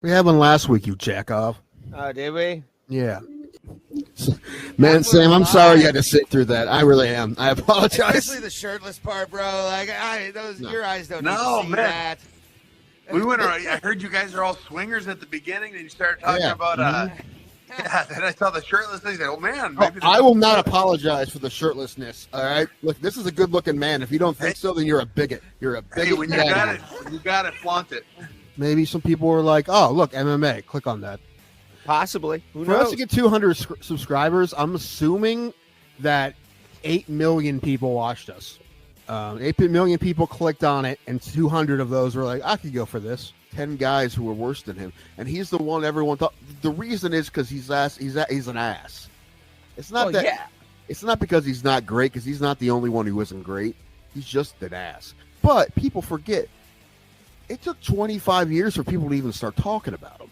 We had one last week, you jack off. Oh, did we? Yeah. Man, Sam, I'm sorry you had to sit through that. I really am. I apologize. Especially the shirtless part, bro. Like, your eyes don't need No, to see man. that. We went around. I heard you guys are all swingers at the beginning, and you started talking about yeah. Then I saw the shirtless thing. Oh man, maybe I will not apologize for the shirtlessness. All right, look, this is a good-looking man. If you don't think so, then you're a bigot. You're a bigot. Hey, when you got it, flaunt it. Maybe some people were like, "Oh, look, MMA. Click on that." Possibly. Who For knows? us to get 200 subscribers, I'm assuming that 8 million people watched us. 8 million people clicked on it, and 200 of those were like, "I could go for this." 10 guys who were worse than him, and he's the one everyone thought. The reason is because he's an ass. It's not It's not because he's not great, because he's not the only one who isn't great. He's just an ass. But people forget it took 25 years for people to even start talking about him.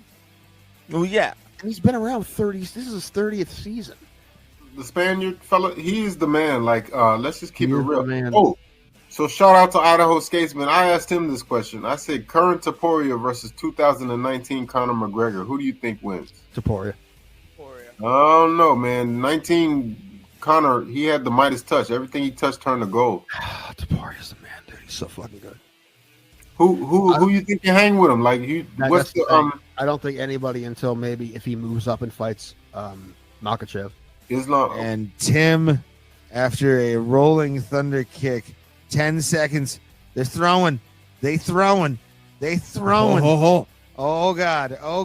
Oh yeah, and he's been around 30. This is his 30th season. The Spaniard fella, he's the man. Like, let's just keep it real. Man. Oh. So shout out to Idaho Skatesman. I asked him this question. I said, current Topuria versus 2019 Conor McGregor. Who do you think wins? Topuria. I don't know, man. 19 Conor, he had the Midas touch. Everything he touched turned to gold. Topuria's the man, dude. He's so fucking good. Who you think you hang with him? Like, what's the I don't think anybody until maybe if he moves up and fights Makhachev. Islam and Tim, after a rolling thunder kick. 10 seconds. They're throwing. Oh, God. Oh,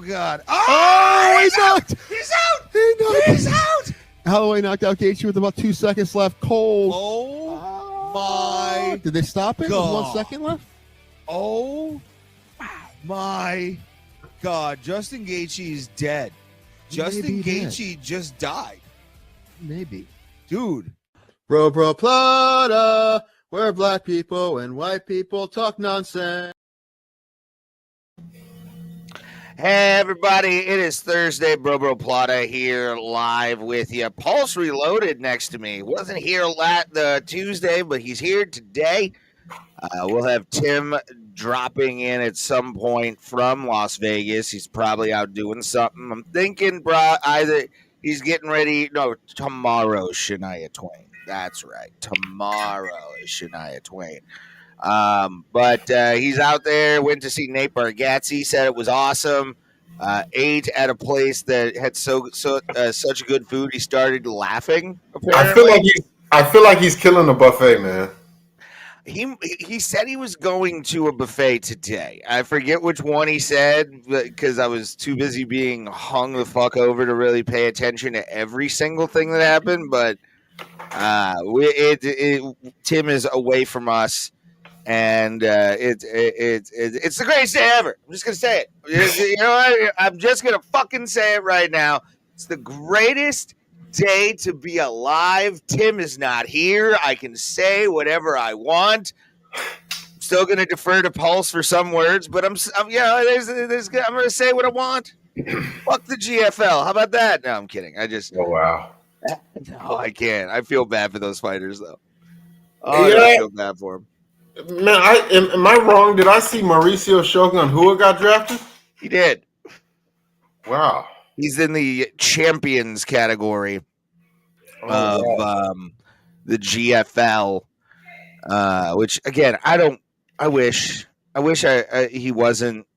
he's out. He's out. Holloway knocked out Gaethje with about 2 seconds left. Cold. Oh, my. Did they stop it? God. With 1 second left? Oh, my God. Justin Gaethje is dead. Justin Gaethje just died. Maybe. Dude. Bro, Plata. Where black people and white people talk nonsense. Hey everybody, it is Thursday. Bro Plata here live with you. Pulse Reloaded next to me. Wasn't here the Tuesday, but he's here today. We'll have Tim dropping in at some point from Las Vegas. He's probably out doing something. I'm thinking, either he's getting ready. No, tomorrow, Shania Twain. That's right. Tomorrow is Shania Twain. But he's out there, went to see Nate Bargatze, said it was awesome. Ate at a place that had such good food, he started laughing. Apparently. I feel like he's killing the buffet, man. He said he was going to a buffet today. I forget which one he said because I was too busy being hung the fuck over to really pay attention to every single thing that happened. But Tim is away from us, and it's the greatest day ever. I'm just gonna say it. You know what? I'm just gonna fucking say it right now. It's the greatest day to be alive. Tim is not here. I can say whatever I want. I'm still gonna defer to Pulse for some words, but I'm gonna say what I want. Fuck the GFL. How about that? No, I'm kidding. Oh wow. No, I can't. I feel bad for those fighters, though. Oh, yeah. I feel bad for them. Man, am I wrong? Did I see Mauricio Shogun Hua got drafted? He did. Wow. He's in the champions category of the GFL, which again, I wish he wasn't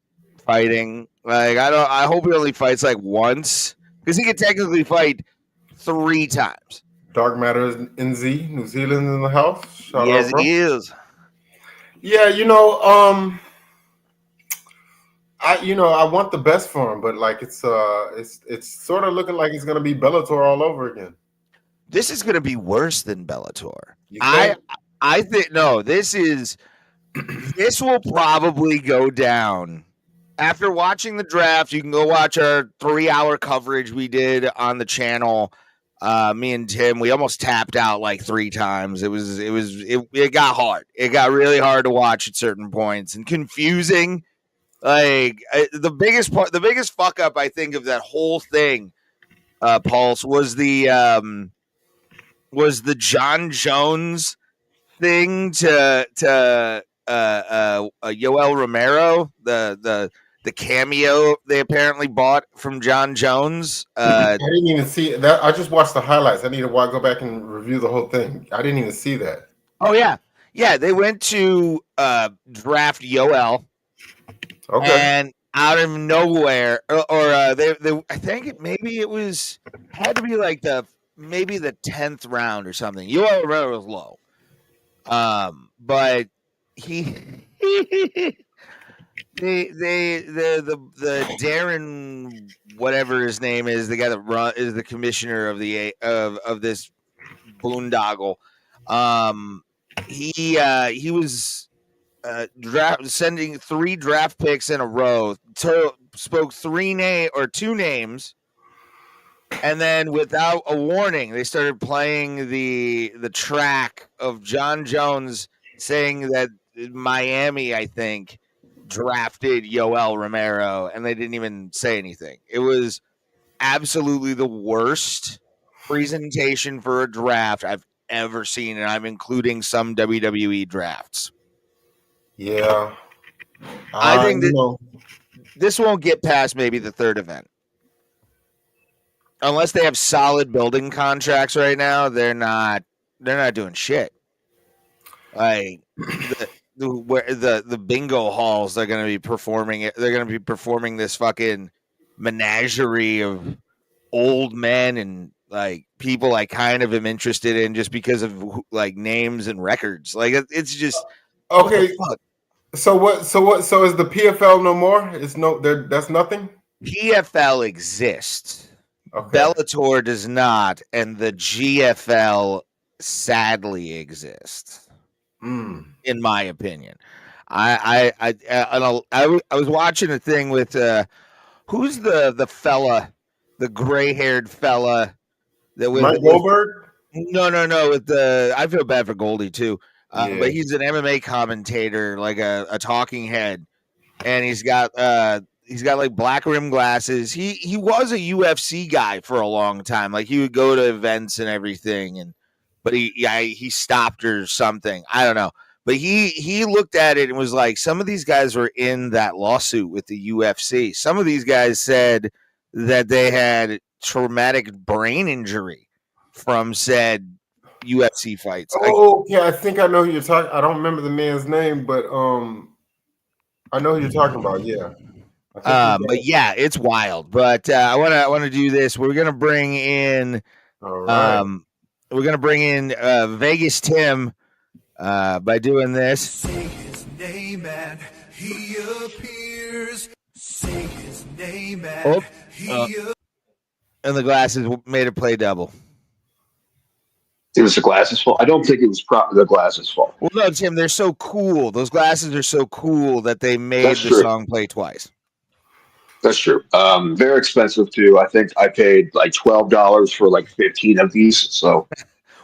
fighting. Like I hope he only fights like once because he could technically fight 3 times. Dark Matter NZ, New Zealand in the house. Yes, he is. Yeah, I want the best for him, but like it's sort of looking like it's gonna be Bellator all over again. This is gonna be worse than Bellator. I think no. This will probably go down. After watching the draft, you can go watch our 3-hour coverage we did on the channel. Me and Tim, we almost tapped out like 3 times. It got hard. It got really hard to watch at certain points and confusing. Like the biggest fuck up I think of that whole thing, Pulse, was the John Jones thing to Yoel Romero, the the cameo they apparently bought from John Jones. I didn't even see that. I just watched the highlights. I need to go back and review the whole thing. I didn't even see that. Oh yeah, they went to draft Yoel, and out of nowhere, they I think it had to be like maybe the 10th round or something. Yoel Romero was low, but he. The Darren, whatever his name is, the guy that is the commissioner of of this boondoggle. He was sending 3 draft picks in a row. Spoke 2 names, and then without a warning, they started playing the track of John Jones saying that Miami, I think, drafted Yoel Romero, and they didn't even say anything. It was absolutely the worst presentation for a draft I've ever seen, and I'm including some WWE drafts. Yeah. I think that this won't get past maybe the 3rd event. Unless they have solid building contracts right now, they're not doing shit. Like the bingo halls they're going to be performing it. They're going to be performing this fucking menagerie of old men and like people I kind of am interested in just because of like names and records. Like it's just okay. So is the PFL no more? That's nothing. PFL exists. Okay. Bellator does not, and the GFL sadly exists. In my opinion, I was watching a thing with who's the fella, the gray-haired fella that was Mike Goldberg. No. With I feel bad for Goldie too, but he's an MMA commentator, like a talking head, and he's got like black rim glasses. He was a UFC guy for a long time. Like he would go to events and everything, but he stopped or something. I don't know. But he looked at it and was like, some of these guys were in that lawsuit with the UFC. Some of these guys said that they had traumatic brain injury from said UFC fights. I think I know who you're talking. I don't remember the man's name, but I know who you're talking about. Yeah. But yeah, it's wild. But I want to do this. We're gonna bring in. All right. We're gonna bring in Vegas Tim. By doing this, say his name and he appears. Say his name and and the glasses made it play double. It was the glasses' fault. I don't think it was the glasses' fault. Well, no, Tim, they're so cool. Those glasses are so cool that they made the song play twice. That's true. Very expensive too. I think I paid like $12 for like 15 of these. So,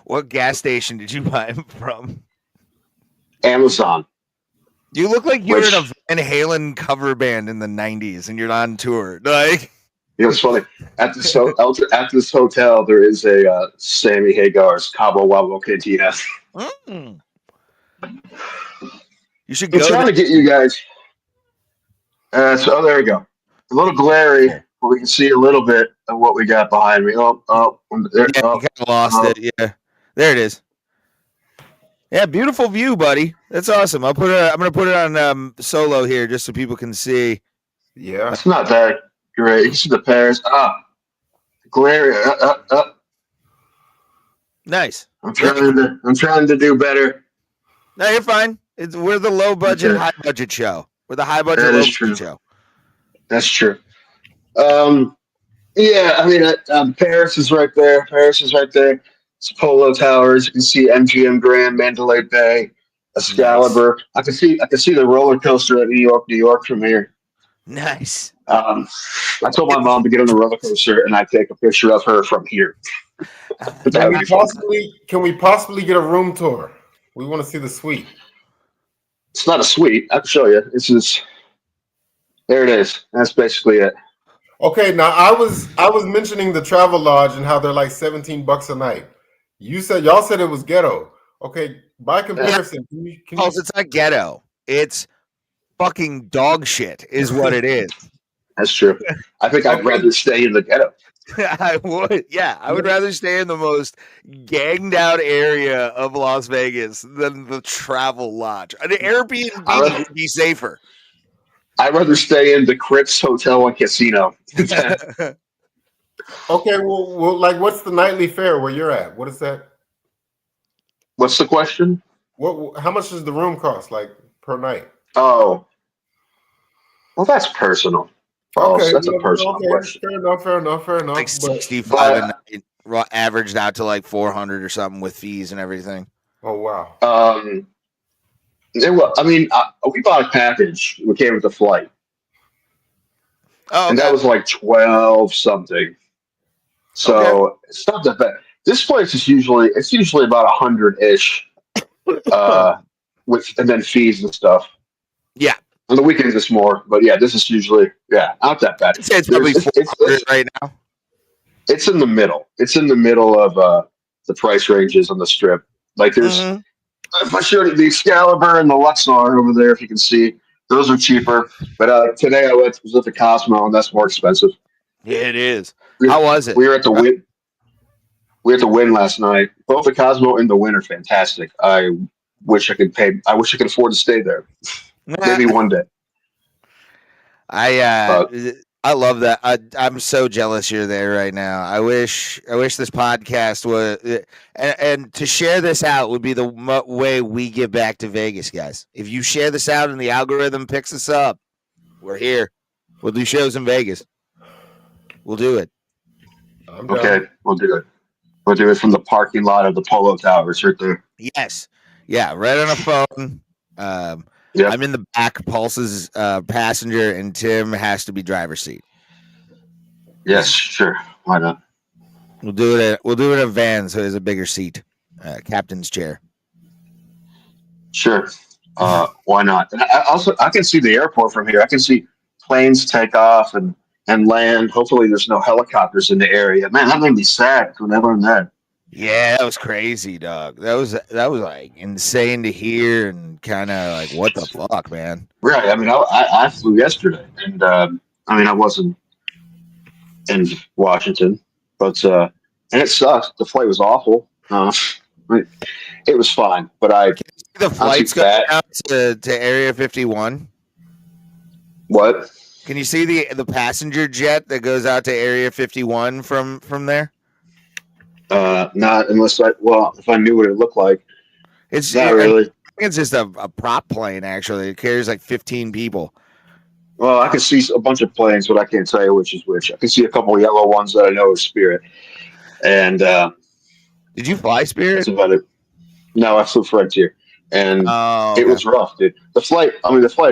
what gas station did you buy them from? Amazon. You look like you're in a Van Halen cover band in the 90s and you're on tour. Like, it's funny. At this hotel, there is a Sammy Hagar's Cabo Wabo KTS. You should go. I'm trying to get you guys. So there we go. A little glary, but we can see a little bit of what we got behind me. You kind of lost it. Yeah, there it is. Yeah, beautiful view, buddy. That's awesome. I'm gonna put it on solo here just so people can see. Yeah, it's not that great. You see the Paris. Glare. Nice. I'm trying to do better. No, you're fine. We're the low budget, high budget show. We're the high budget, low budget show. That's true. Yeah, I mean, Paris is right there. It's Polo Towers. You can see MGM Grand, Mandalay Bay, Excalibur. Nice. I can see the roller coaster at New York from here. Nice. I told my mom to get on the roller coaster, and I take a picture of her from here. Can we possibly get a room tour? We want to see the suite. It's not a suite. I can show you. There it is. That's basically it. Okay, now I was mentioning the Travel Lodge and how they're like $17 a night. Y'all said it was ghetto. Okay, by comparison, it's not ghetto. It's fucking dog shit, is what it is. That's true. I think I'd rather stay in the ghetto. I would, yeah. I would rather stay in the most ganged out area of Las Vegas than the Travel Lodge. An Airbnb would be safer. I'd rather stay in the Crips Hotel and Casino. Okay, well, like, what's the nightly fare where you're at? What is that? What's the question? How much does the room cost, like, per night? Oh, well, that's personal. Okay, that's a personal question. Fair enough. Like 65 a night, averaged out to like 400 or something with fees and everything. Oh wow. We bought a package. We came with the flight. Oh, okay. And that was like 12 something. So it's not that bad. This place is usually about 100-ish, and then fees and stuff. Yeah. On the weekends it's more, but yeah, this is usually not that bad. I'd say it's probably 400 right now. It's in the middle. It's in the middle of the price ranges on the strip. Like there's, if I showed you the Excalibur and the Luxor over there, if you can see, those are cheaper. But today I was at the Cosmo, and that's more expensive. Yeah, it is. How was it? We were at the Win. We had the Win last night. Both the Cosmo and the Win are fantastic. I wish I could afford to stay there. Maybe one day. I love that. I'm so jealous you're there right now. I wish this podcast was and to share this out would be the way we give back to Vegas, guys. If you share this out and the algorithm picks us up, we're here. We'll do shows in Vegas. We'll do it. Okay, we'll do it. We'll do it from the parking lot of the Polo Towers right there. Yes. Yeah, right on a phone. Yep. I'm in the back, Pulse's passenger, and Tim has to be driver's seat. Yes, sure. Why not? We'll do it in a van, so there's a bigger seat, captain's chair. Sure. Why not? And I can see the airport from here. I can see planes take off and land. Hopefully, there's no helicopters in the area. Man, that made me sad when I learned that. Yeah, that was crazy, dog. That was like insane to hear and kind of like, what the fuck, man? Right. I mean, I flew yesterday, and I wasn't in Washington, but and it sucked. The flight was awful. It was fine, but the flight's going out to Area 51. What? Can you see the passenger jet that goes out to Area 51 from there? Not unless if I knew what it looked like. It's not really. It's just a prop plane, actually. It carries like 15 people. Well, I can see a bunch of planes, but I can't tell you which is which. I can see a couple of yellow ones that I know is Spirit. And did you fly Spirit? That's about it. No, I flew Frontier. And It was rough, dude. The flight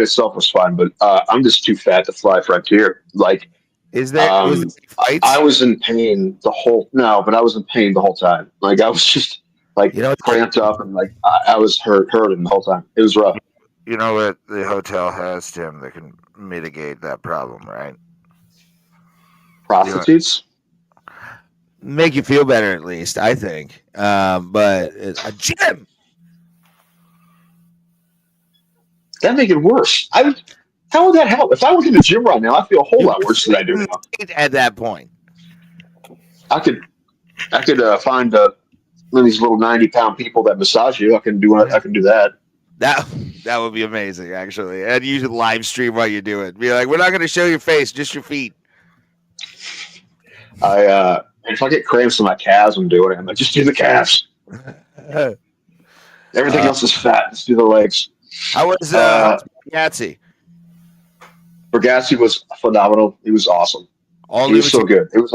itself was fine, but I'm just too fat to fly Frontier. Like, is there fights? I was in pain but I was in pain the whole time. Like, I was just like cramped up and like I was hurting the whole time. It was rough. You know what the hotel has, Tim, that can mitigate that problem, right? Prostitutes? Make you feel better, at least, I think. But a gym. That make it worse. How would that help? If I was in the gym right now, I feel a whole lot worse than I do now. At that point, I could find one of these little 90-pound people that massage you. I can do that. That would be amazing, actually. And you should live stream while you do it. Be like, we're not going to show your face, just your feet. If I get cramps in my calves, I'm doing it. I'm like, just do the calves. Everything else is fat. Just do the legs. How was Gatsy? Bergassi was phenomenal. He was awesome. He was so good. It was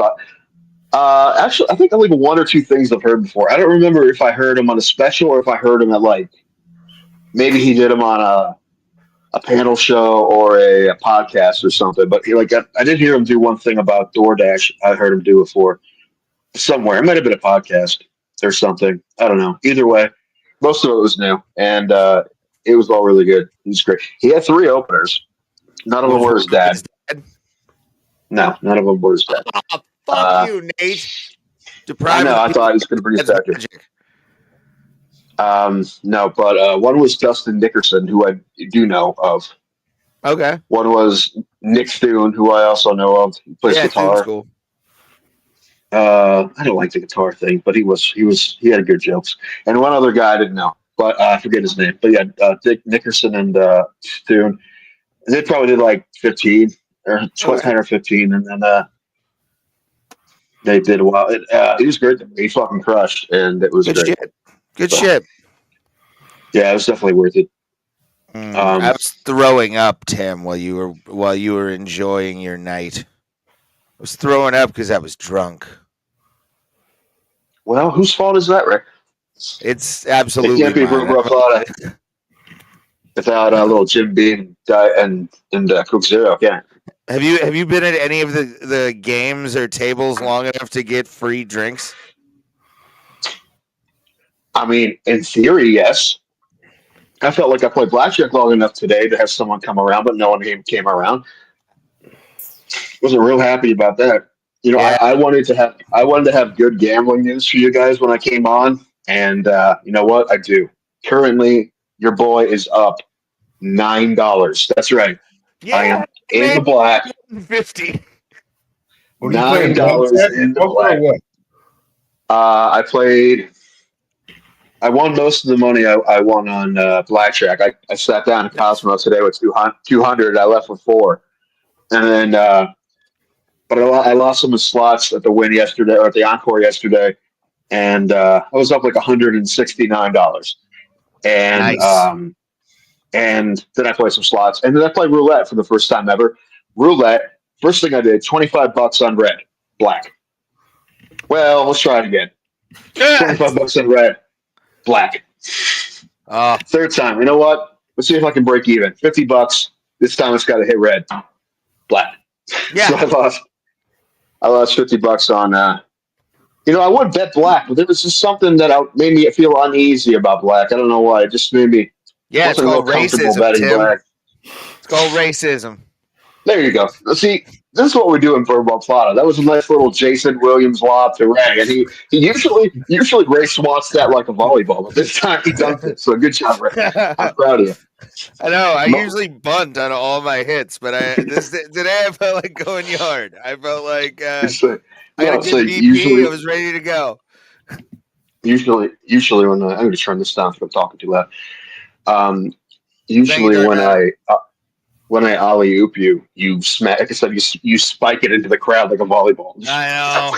actually, I think only one or two things I've heard before. I don't remember if I heard him on a special or if I heard him at maybe he did him on a panel show or a podcast or something. But I did hear him do one thing about DoorDash. I heard him do it for somewhere. It might have been a podcast or something. I don't know. Either way, most of it was new, and it was all really good. He was great. He had 3 openers. None of them were his dad. No, none of them were his dad. Fuck you, Nate. I know. I thought he was going to bring his dad. No, but one was Dustin Nickerson, who I do know of. Okay. One was Nick Thune, who I also know of. He plays guitar. Thune's cool. I don't like the guitar thing, but he had good jokes. And one other guy I didn't know, but I forget his name. But yeah, Dick Nickerson and Thune. They probably did like 15 or 10 or 15, and then they did well. He was great. He fucking crushed, and it was Good great. shit. Good shit. Yeah, it was definitely worth it. I was throwing up, Tim, while you were enjoying your night. I was throwing up because I was drunk. Well, whose fault is that, Rick? It's absolutely It can't be mine. Bro Plata without little Jim Beam and Cook Zero. Yeah. Have you been at any of the games or tables long enough to get free drinks? I mean, in theory, yes. I felt like I played blackjack long enough today to have someone come around, but no one came around. Wasn't real happy about that. You know, Yeah. I wanted to have good gambling news for you guys when I came on, and you know what? I do. Currently, your boy is up $9. That's right. Yeah, I am in the black. 50. $9 in the black. I won most of the money I won on blackjack. I sat down in Cosmo today with 200. I left with 4, and then but I lost some of the slots at the win yesterday or at the encore yesterday, and I was up like $169. And Nice. And then I played some slots, and then I played roulette for the first time ever. Roulette. First thing I did, $25 on red, black. Well, let's try it again. $25 on red. Black. Third time, you know what? Let's see if I can break even. $50. This time it's got to hit red. Black. Yeah. So I lost $50 on. I would bet black, but there was just something that made me feel uneasy about black. I don't know why. It just made me. Yeah, it's called racism, Tim. Black. It's called racism. There you go. See, this is what we do in Verbal Plata. That was a nice little Jason Williams lob to Ray, and he usually Ray swats that like a volleyball, but this time he dunked it. So good job, Ray. I'm proud of you. I know. I usually bunt on all my hits, but today I felt like going yard. I felt like I had a good BP. I was ready to go. Usually when I'm going to turn this down if I'm talking too loud. Usually when I alley-oop you smack. Like I said, you spike it into the crowd like a volleyball. I know.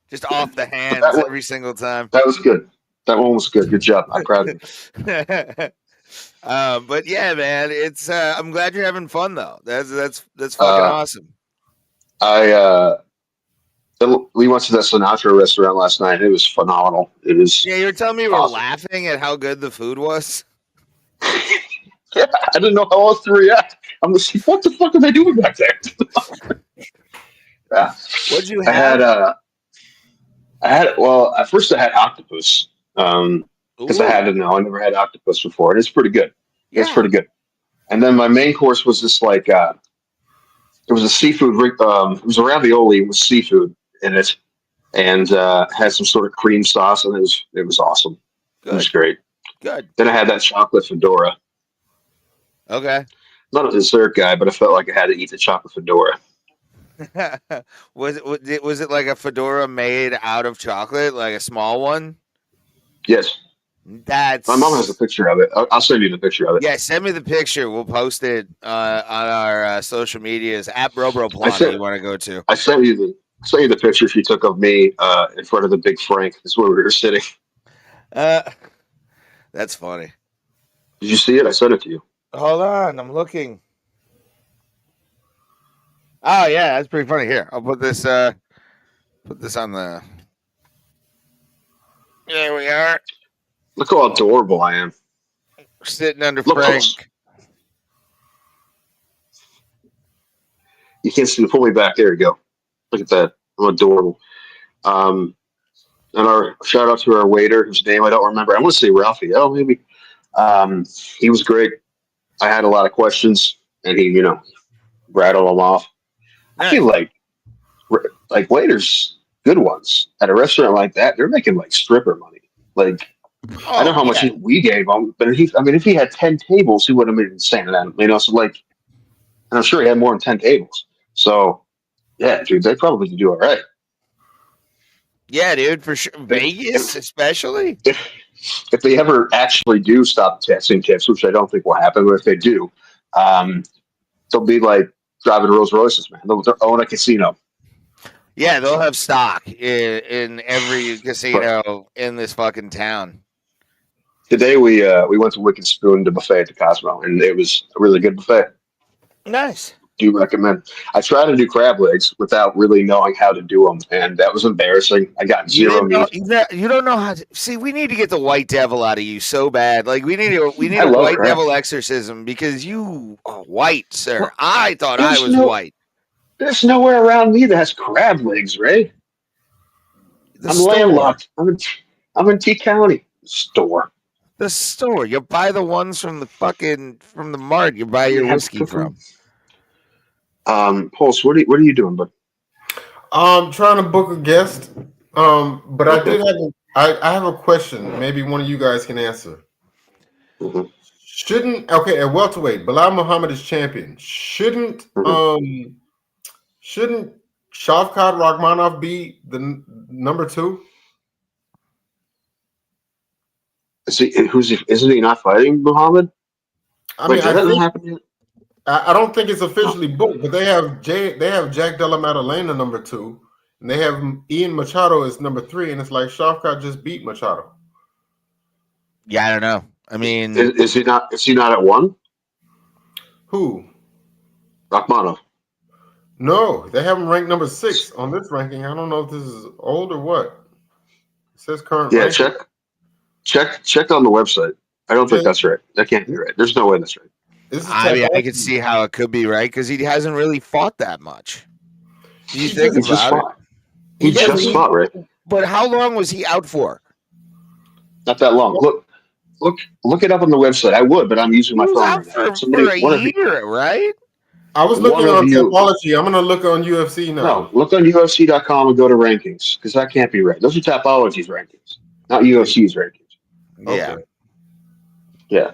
Just off the hands every single time. That was good. That one was good. Good job. I'm proud of you. But yeah, man, it's. I'm glad you're having fun though. That's fucking awesome. We went to the Sinatra restaurant last night. It was phenomenal. It was. Yeah, you were telling me you were laughing at how good the food was. Yeah, I didn't know how else to react. I'm just like, what the fuck are they doing back there? Yeah. What'd you have? At first I had octopus. Because I had to know. I never had octopus before, and it's pretty good. Yeah. It's pretty good. And then my main course was just like it was a seafood. It was a ravioli with seafood in it, and had some sort of cream sauce, and it was awesome. Good. It was great. Good. Then I had that chocolate fedora. Okay. Not a dessert guy, but I felt like I had to eat the chocolate fedora. Was it like a fedora made out of chocolate, like a small one? Yes. My mom has a picture of it. I'll send you the picture of it. Yeah, send me the picture. We'll post it on our social medias at BroBroPlata. You want to go to? I sent you the picture she took of me in front of the big Frank. That's where we were sitting. That's funny. Did you see it? I sent it to you. Hold on, I'm looking. Oh yeah, that's pretty funny. Here, I'll put this on the. There we are. Look how adorable I am. We're sitting under Frank. Close. You can't see. Pull me back. There you go. Look at that. I'm adorable. And our shout out to our waiter, whose name I don't remember. I want to say Ralphie. Oh, maybe. He was great. I had a lot of questions, and he, rattled them off. I feel like waiters, good ones at a restaurant like that, they're making like stripper money. Like, I don't know how much we gave him, but if he had 10 tables, he would have been saying that. So like, and I'm sure he had more than 10 tables. So, yeah, dude, they probably could do all right. Yeah, dude, for sure. Vegas, especially. If they ever actually do stop testing tips, which I don't think will happen, but if they do, they'll be like driving Rolls Royces, man. They'll own a casino. Yeah, they'll have stock in every casino in this fucking town. Today we went to Wicked Spoon, the buffet at the Cosmo, and it was a really good buffet. Nice. Do recommend. I tried to do crab legs without really knowing how to do them, and that was embarrassing. I got zero meat. You don't know how to see. We need to get the white devil out of you so bad. Like we need a white crab. devil exorcism because you are white, sir. Well, I thought I was white. There's nowhere around me that has crab legs, Ray. I'm landlocked. I'm in T County. Store. The store. You buy the ones from the mart. You buy your whiskey from. Pulse, what are you doing, bud? I'm trying to book a guest. But I have a question. Maybe one of you guys can answer. Mm-hmm. At welterweight, Bilal Muhammad is champion. Shouldn't Shavkat Rakhmonov be the number 2? Isn't he not fighting Muhammad? That hasn't happened yet. I don't think it's officially booked, but they have Jack Della Maddalena number 2, and they have Ian Machado as number 3, and it's like Shavkat just beat Machado. Yeah, I don't know. I mean, is he not? Is he not at 1? Who? Rakhmonov. No, they have him ranked number 6 on this ranking. I don't know if this is old or what. It says current. Yeah, ranking. check on the website. I don't think that's right. That can't be right. There's no way that's right. I can see how it could be right because he hasn't really fought that much. You think about it? He just fought, right? But how long was he out for? Not that long. Look it up on the website. I would, but I'm using my phone. For a year, right? I was looking on Tapology. I'm going to look on UFC now. No, look on UFC.com and go to rankings because that can't be right. Those are Tapology's rankings, not UFC's rankings. Yeah. Okay. Yeah.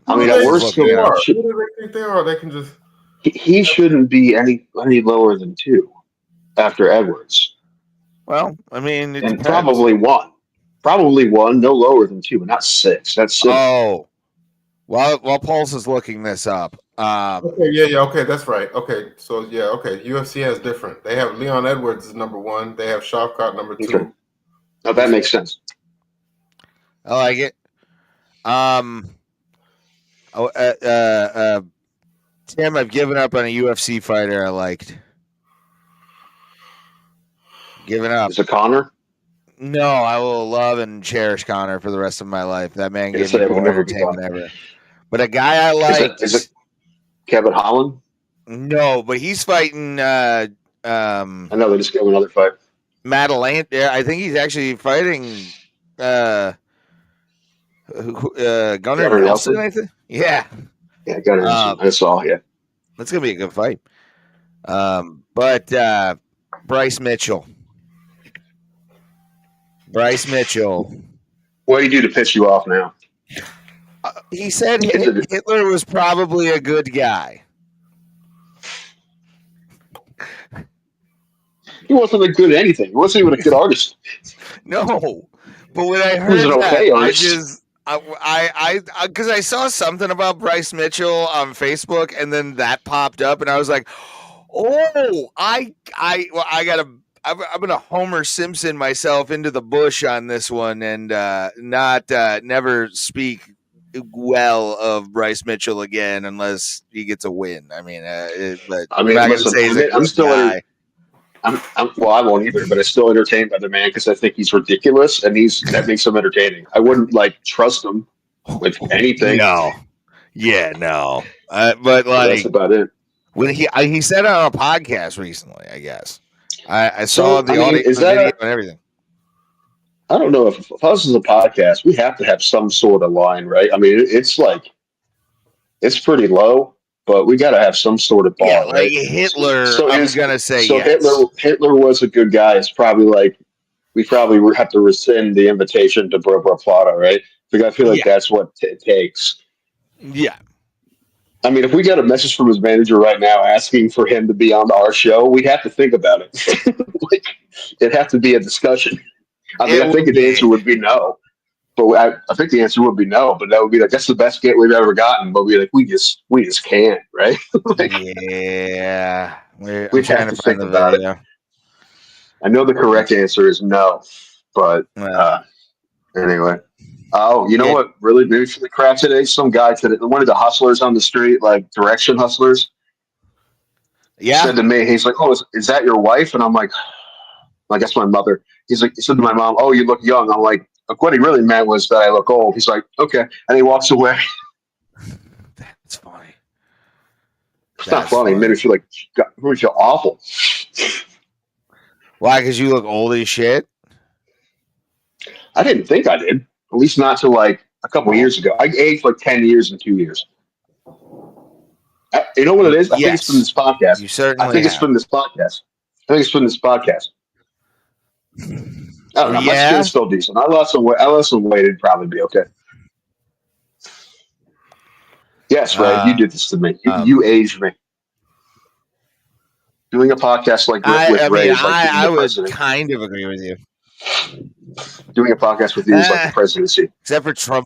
I mean, at worst, they can just. He shouldn't be any lower than 2 after Edwards. Well, I mean, and probably 1. Probably 1, no lower than 2, but not 6. That's 6. Oh. While Pulse is looking this up. Okay, that's right. Okay, so UFC has different. They have Leon Edwards as number 1. They have Shavkat number 2. Okay. Now that makes sense. I like it. Tim, I've given up on a UFC fighter I liked. Given up. Is it Connor? No, I will love and cherish Connor for the rest of my life. That man gave me more entertainment ever. But a guy I liked is it Kevin Holland? No, but he's fighting. I know they just gave him another fight. Madeline. I think he's actually fighting. Gunnar Nelson. I think. Yeah. Yeah, Gunnar Nelson. I saw. Yeah, that's gonna be a good fight. But Bryce Mitchell. What do you do to piss you off now? He said Hitler was probably a good guy. He wasn't a good anything. He wasn't even a good artist. No, but when I heard because I saw something about Bryce Mitchell on Facebook, and then that popped up, and I was like, "Oh, I'm gonna Homer Simpson myself into the bush on this one, and never speak well of Bryce Mitchell again unless he gets a win. I mean, I'm still. Well, I won't either, but I'm still entertained by the man because I think he's ridiculous, and that makes him entertaining. I wouldn't trust him with anything. No, but that's about it. When he said it on a podcast recently, I guess I saw the audio and everything. I don't know if this is a podcast, we have to have some sort of line, right? I mean, it's pretty low. But we got to have some sort of bar. Yeah, like Hitler. I was gonna say yes. Hitler was a good guy. It's probably we probably have to rescind the invitation to Bro Plata, right? Because I feel like that's what it takes. Yeah. I mean, if we got a message from his manager right now asking for him to be on our show, we'd have to think about it. Like, it'd have to be a discussion. I mean, I think the answer would be no. But I think the answer would be no. But that would be like, that's the best get we've ever gotten. But we're like, we just can't, right? Like, yeah. I'm we'd trying have to to find think the about video. it. I know the correct answer is no. But anyway. Oh, you know what really made me feel the crap today? Some guy today, one of the hustlers on the street, like direction hustlers, said to me, he's like, "Oh, is that your wife?" And I'm like, "That's my mother." He said to my mom, "Oh, you look young." I'm like, what he really meant was that I look old. He's like, "Okay," and he walks away. That's funny. It's not funny. It made me feel awful. Why? Because you look old as shit. I didn't think I did. At least not till like a couple years ago. I aged like 10 years in 2 years. You know what it is? I think it's from this podcast. You certainly I think it's from this podcast. I don't know. My skin's still decent. I lost some weight. It'd probably be okay. Yes, Ray, you did this to me. You aged me. Doing a podcast like with Ray is like I would kind of agree with you. Doing a podcast with you is like the presidency. Except for Trump,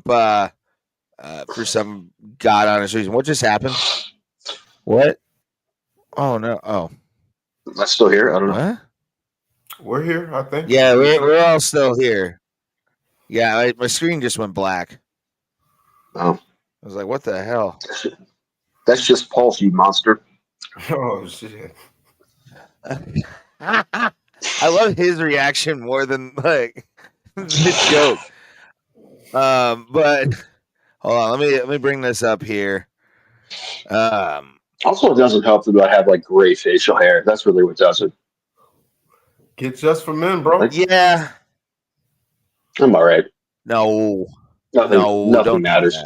for some god honest reason. What just happened? What? Oh no! Oh, am I still here? I don't know. What? We're here, I think. Yeah, we're all still here. Yeah, my screen just went black. Oh, I was like, "What the hell?" That's just Pulse, you monster. Oh shit! I love his reaction more than like the joke. But hold on, let me bring this up here. Also, it doesn't help that I have like gray facial hair. That's really what does it. Get just for men, bro. Yeah, I'm all right. No, nothing matters.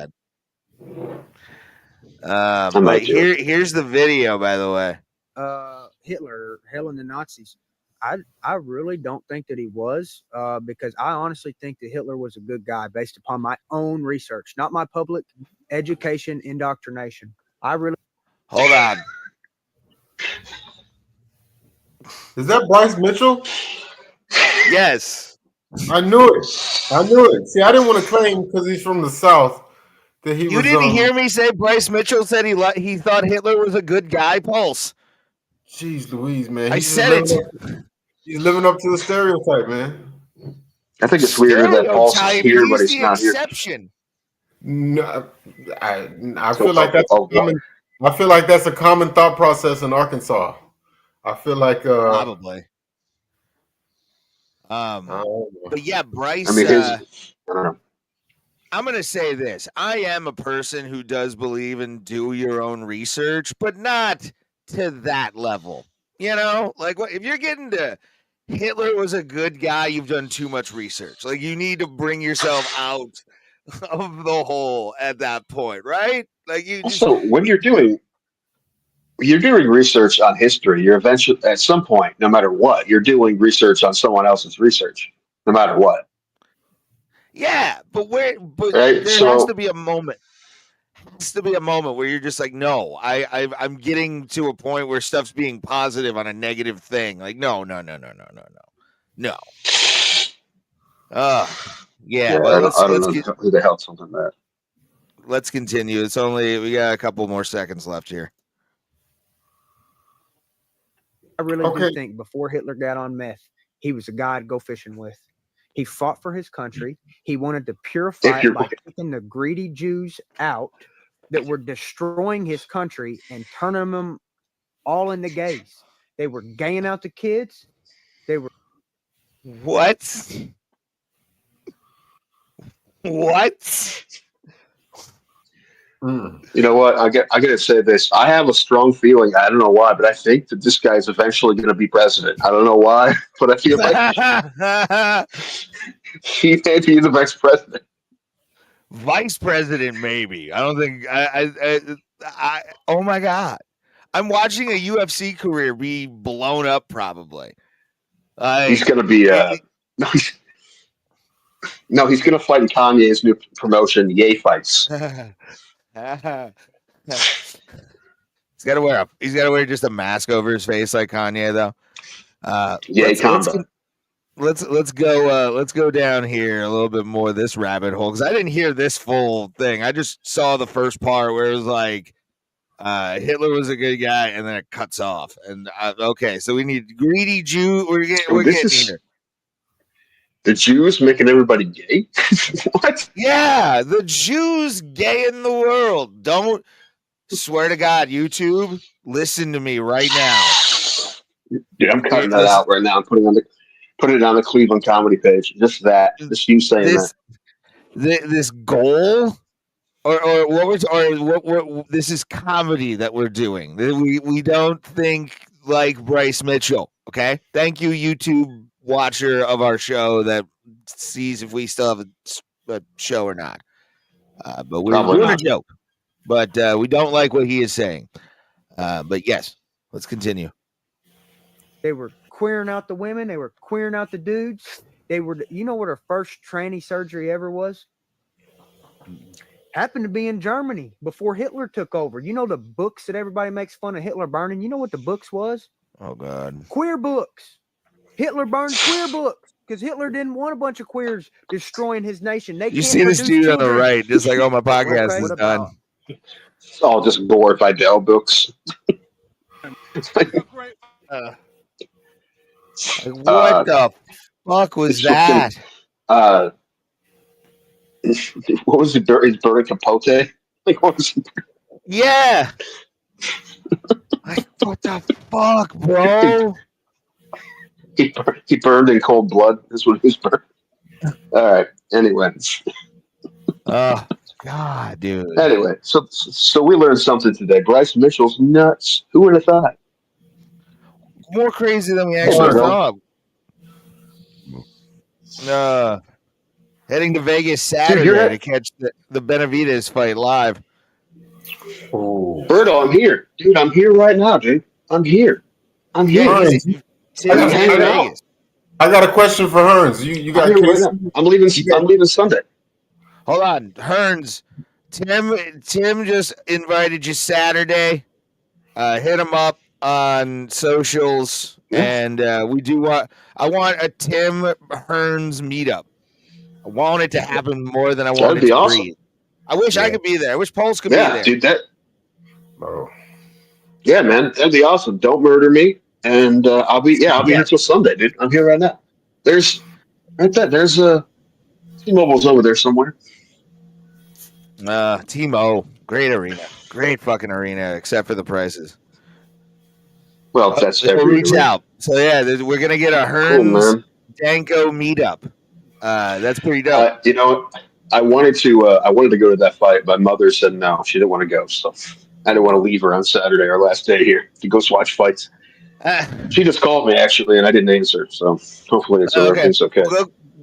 But here's the video, by the way. Hitler hailing the Nazis. I really don't think that he was, because I honestly think that Hitler was a good guy based upon my own research, not my public education indoctrination. Hold on. Is that Bryce Mitchell? Yes. I knew it. See, I didn't want to claim because he's from the South that he was. You didn't hear me say Bryce Mitchell said he thought Hitler was a good guy, Pulse. Jeez Louise, man. I said it. He's living up to the stereotype, man. I think it's weird that Pulse is here, but he's not exception. Here. No, I feel like that's I feel like that's a common thought process in Arkansas. I feel like probably. But yeah, Bryce. I mean, I don't know. I'm going to say this. I am a person who does believe in do your own research, but not to that level. You know, like if you're getting to Hitler was a good guy, you've done too much research. Like you need to bring yourself out of the hole at that point, right? Like you. Also, when you're doing research on history, you're eventually at some point, no matter what, you're doing research on someone else's research, no matter what. Yeah, but right? There has to be a moment. Has to be a moment where you're just like, no, I'm getting to a point where stuff's being positive on a negative thing. Like, no. Yeah. I don't know who the hell told him that. Let's continue. We got a couple more seconds left here. I really do think before Hitler got on meth, he was a guy to go fishing with. He fought for his country. He wanted to purify it by taking the greedy Jews out that were destroying his country and turning them all into gays. They were gaying out the kids. They were. What? You know what? I got to say this. I have a strong feeling. I don't know why, but I think that this guy is eventually going to be president. I don't know why, but I feel like he may be the vice president. Vice president, maybe. I don't think. I. Oh my God! I'm watching a UFC career be blown up. Probably. He's going to be. No, he's going to fight in Kanye's new promotion, Yay Fights. He's got to wear just a mask over his face like Kanye though. Yay combo. Let's go down here a little bit more of this rabbit hole because I didn't hear this full thing. I just saw the first part where it was like Hitler was a good guy, and then it cuts off. And okay, so we need greedy Jew. We're getting here. The Jews making everybody gay? What? Yeah, the Jews gay in the world. Don't swear to God, YouTube. Listen to me right now. Yeah, I'm cutting that out right now. I'm putting it on the Cleveland comedy page. Just you saying that. This goal, or what this is comedy that we're doing. We don't think like Bryce Mitchell. Okay, thank you, YouTube watcher of our show that sees if we still have a show or not. But we're doing a joke. But we don't like what he is saying. But yes, let's continue. They were queering out the women. They were queering out the dudes. They were, you know what her first tranny surgery ever was? Happened to be in Germany before Hitler took over. You know the books that everybody makes fun of Hitler burning? You know what the books was? Oh, God. Queer books. Hitler burned queer books because Hitler didn't want a bunch of queers destroying his nation. You see this dude on the right, just like, oh, my podcast is done. It's all just Gore Vidal books. What the fuck was that? What was it? He's burning capote? Like, what was it? Yeah. Like, what the fuck, bro? He burned in cold blood. That's what he was burned. All right. Anyway. Oh, God, dude. Anyway, so we learned something today. Bryce Mitchell's nuts. Who would have thought? More crazy than we actually thought. Heading to Vegas Saturday to catch the Benavidez fight live. Oh. Birdo, I'm here. Dude, I'm here right now, dude. I'm here. I got a question for Hearns. You got right I'm leaving Sunday. Hold on. Hearns. Tim just invited you Saturday. Hit him up on socials, and I want a Tim Hearns meetup. I want it to happen more than I want it to breathe. I wish I could be there. I wish Pulse could be there. Dude, yeah, man, that'd be awesome. Don't murder me, and I'll be here till Sunday, dude. I'm here right now. There's T-Mobile's over there somewhere. T-Mo, great arena, great fucking arena, except for the prices. Well, that's we'll reach out. So yeah, we're gonna get a Hearns Danko meetup. That's pretty dope. You know, I wanted to go to that fight. My mother said no, she didn't want to go. So I didn't want to leave her on Saturday, our last day here, to go watch fights. She just called me actually, and I didn't answer. So hopefully everything's okay.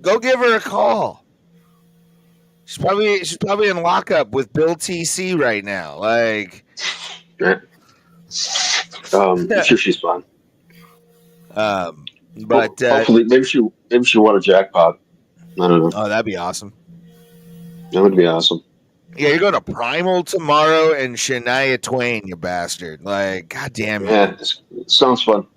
Go give her a call. She's probably in lockup with Bill TC right now. Like, I'm sure she's fine. But hopefully, maybe she won a jackpot. I don't know. Oh, that'd be awesome. That would be awesome. Yeah, you're going to Primal tomorrow and Shania Twain, you bastard. Like, goddamn it. Yeah, it sounds fun.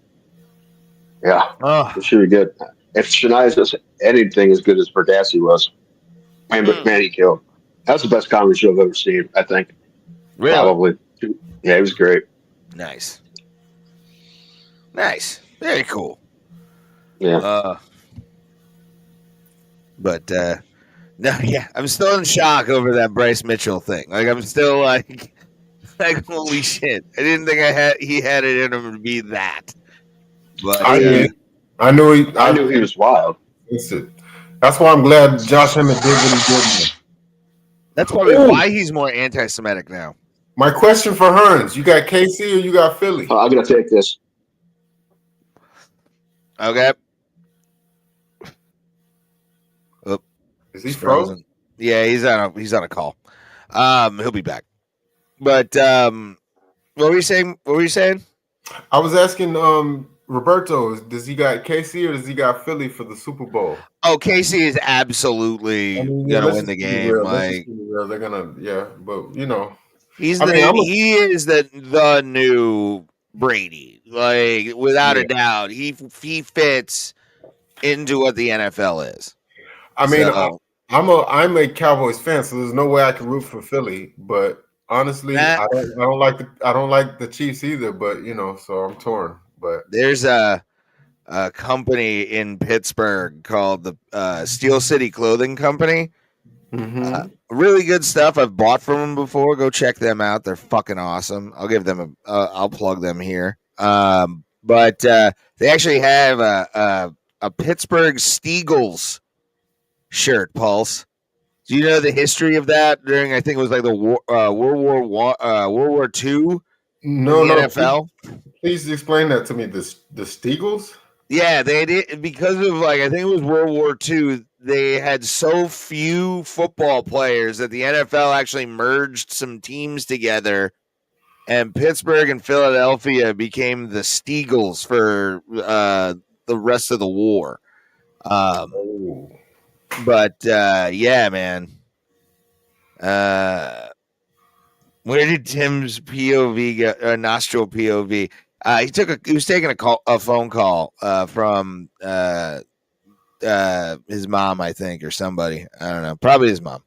Yeah, it should be good. If Shania does anything as good as Berdassi was, and McMahon he killed. That's the best comedy show I've ever seen, I think. Really? Probably. Yeah, it was great. Nice. Very cool. Yeah. No, yeah, I'm still in shock over that Bryce Mitchell thing. Like, I'm still like holy shit! I didn't think he had it in him to be that. But I knew he was wild. That's why I'm glad Josh Emmett did what he did. That's probably why he's more anti-Semitic now. My question for Hearns: you got KC or you got Philly? I'm gonna take this. Okay. Is he frozen? Yeah, he's on a call. He'll be back. But what were you saying? I was asking Roberto, does he got KC or does he got Philly for the Super Bowl? Oh, KC is absolutely gonna let's win the just be game. real. Let's just Like be real. They're gonna, but he is the new Brady. Like without a doubt, he fits into what the NFL is. I mean, I'm a Cowboys fan, so there's no way I can root for Philly. But honestly, I don't like the Chiefs either. But so I'm torn. But there's a company in Pittsburgh called the Steel City Clothing Company. Really good stuff. I've bought from them before. Go check them out. They're fucking awesome. I'll give them I'll plug them here. But they actually have a Pittsburgh Steagles shirt. Pulse. Do you know the history of that during? I think it was like the World War II. No, NFL. Please explain that to me. The Steagles. Yeah, they did because of I think it was World War II. They had so few football players that the NFL actually merged some teams together, and Pittsburgh and Philadelphia became the Steagles for the rest of the war. But yeah, man. Where did Tim's POV go? Nostril POV. He was taking a phone call from his mom, I think, or somebody. I don't know. Probably his mom.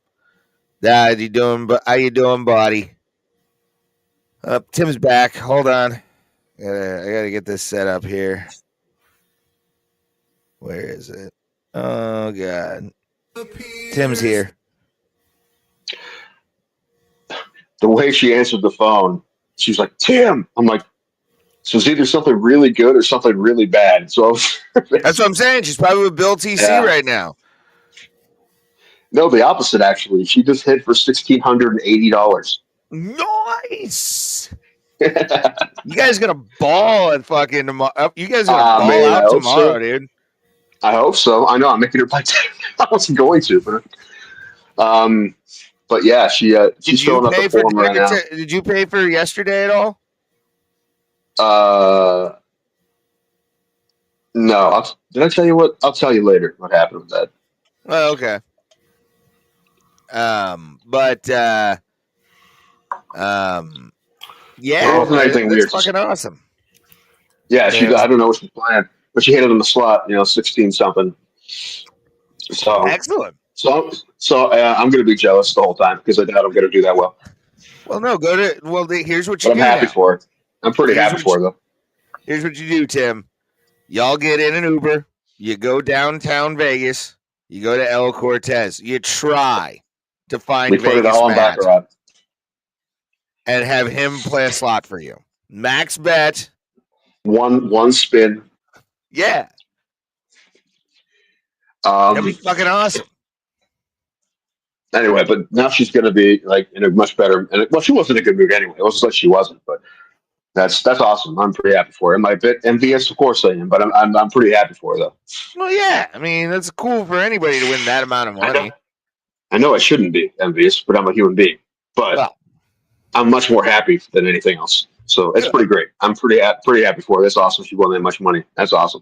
How you doing, buddy? Tim's back. Hold on. I gotta get this set up here. Where is it? Oh God. Tim's here. The way she answered the phone, she was like, "Tim." I'm like, so it's either something really good or something really bad. So that's what I'm saying. She's probably with Bill TC right now. No, the opposite actually. She just hit for $1,680. Nice. You guys gonna ball at fucking tomorrow? You guys gonna ball out tomorrow, dude? I hope so. I know I'm making her buy. I wasn't going to, but yeah, she's filling up the form right now. Did you pay for yesterday at all? No. Did I tell you what? I'll tell you later what happened with that. Oh, okay. Yeah, it wasn't anything weird. Fucking awesome. Yeah, I don't know what she's playing, but she hit it on the slot. 16 something. So excellent. So I'm going to be jealous the whole time because I doubt I'm going to do that well. Well, no, here's what you do. I'm happy for it. I'm pretty happy for it, though. Here's what you do, Tim. Y'all get in an Uber. You go downtown Vegas. You go to El Cortez. You try to find we put it all on Baccarat. And have him play a slot for you. Max bet. One spin. Yeah. That'd be fucking awesome. Anyway, but now she's going to be in a much better. Well, she wasn't in a good mood anyway. It wasn't like she wasn't, but that's awesome. I'm pretty happy for her. Am I a bit envious? Of course I am, but I'm pretty happy for her though. Well, yeah. I mean, that's cool for anybody to win that amount of money. I know I shouldn't be envious, but I'm a human being. But I'm much more happy than anything else. So it's pretty great. I'm pretty happy for her. That's awesome. She won that much money. That's awesome.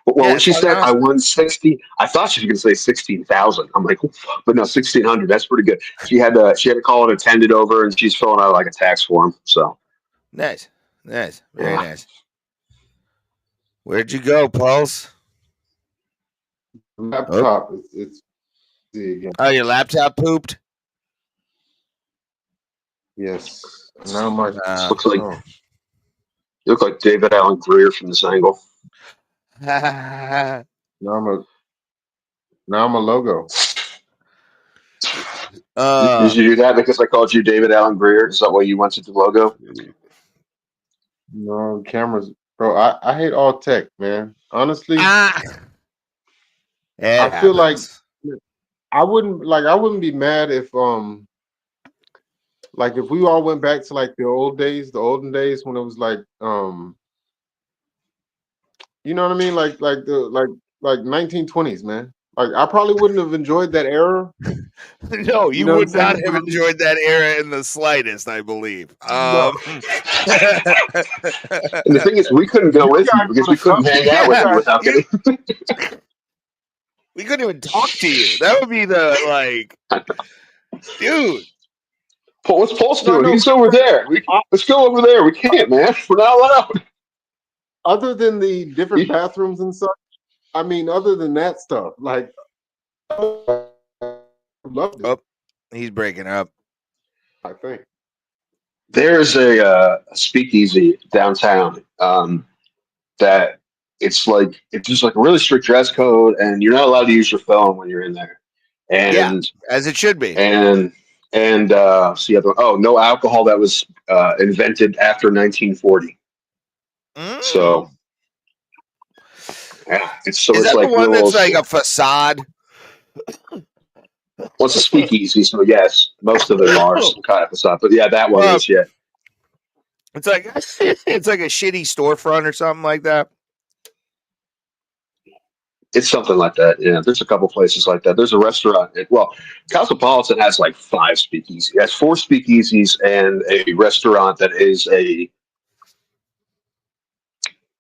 Well, when she said I won 60, I thought she was going to say 16,000. I'm like, but no, 1,600. That's pretty good. She had to call an attendant over, and she's filling out a tax form. So nice, very nice. Where'd you go, Pulse? Laptop. It's again. Oh, your laptop pooped. Yes. Now my looks like you look like David Allen Greer from this angle. Now I'm a logo. Did you do that because I called you David Allen Greer? Is that why you went to the logo? No cameras, bro. I hate all tech, man. Honestly, I feel like I wouldn't be mad if if we all went back to the olden days when it was you know what I mean? Like the 1920s, man. Like I probably wouldn't have enjoyed that era. No, you know would what I'm not saying? have enjoyed that era in the slightest, I believe. No. And the thing is, we couldn't go with you guys because would we have couldn't hang out with you Yeah, without getting. we couldn't even talk to you. That would be the dude. What's Paul's No, doing? no. He's over there. Let's go over there. We can't, man. We're not allowed. Other than the different bathrooms and such, I mean, other than that stuff, like, I loved it. Oh, he's breaking up. I think. There's a speakeasy downtown that it's just like a really strict dress code, and you're not allowed to use your phone when you're in there. And as it should be. and see other no alcohol that was invented after 1940. So yeah, is that like the one that's like a facade? Well, it's a speakeasy, so yes, most of them are some kind of facade. But yeah, that one is It's like a shitty storefront or something like that. It's something like that. Yeah, there's a couple places like that. There's a restaurant. Cosmopolitan has like 5 speakeasies. It has 4 speakeasies and a restaurant that is a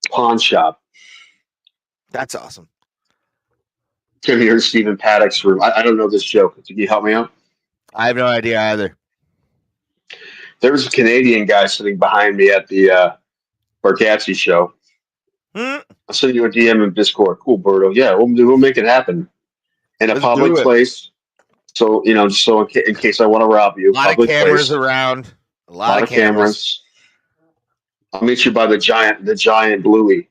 pawn shop. That's awesome. Tim here in Stephen Paddock's room. I don't know this joke. Can you help me out? I have no idea either. There was a Canadian guy sitting behind me at the Bargatze show. I'll send you a DM in Discord. Cool, Berto. Yeah, we'll make it happen in a public place. So in case I want to rob you, a lot of cameras around. A lot of cameras. I'll meet you by the giant bluey.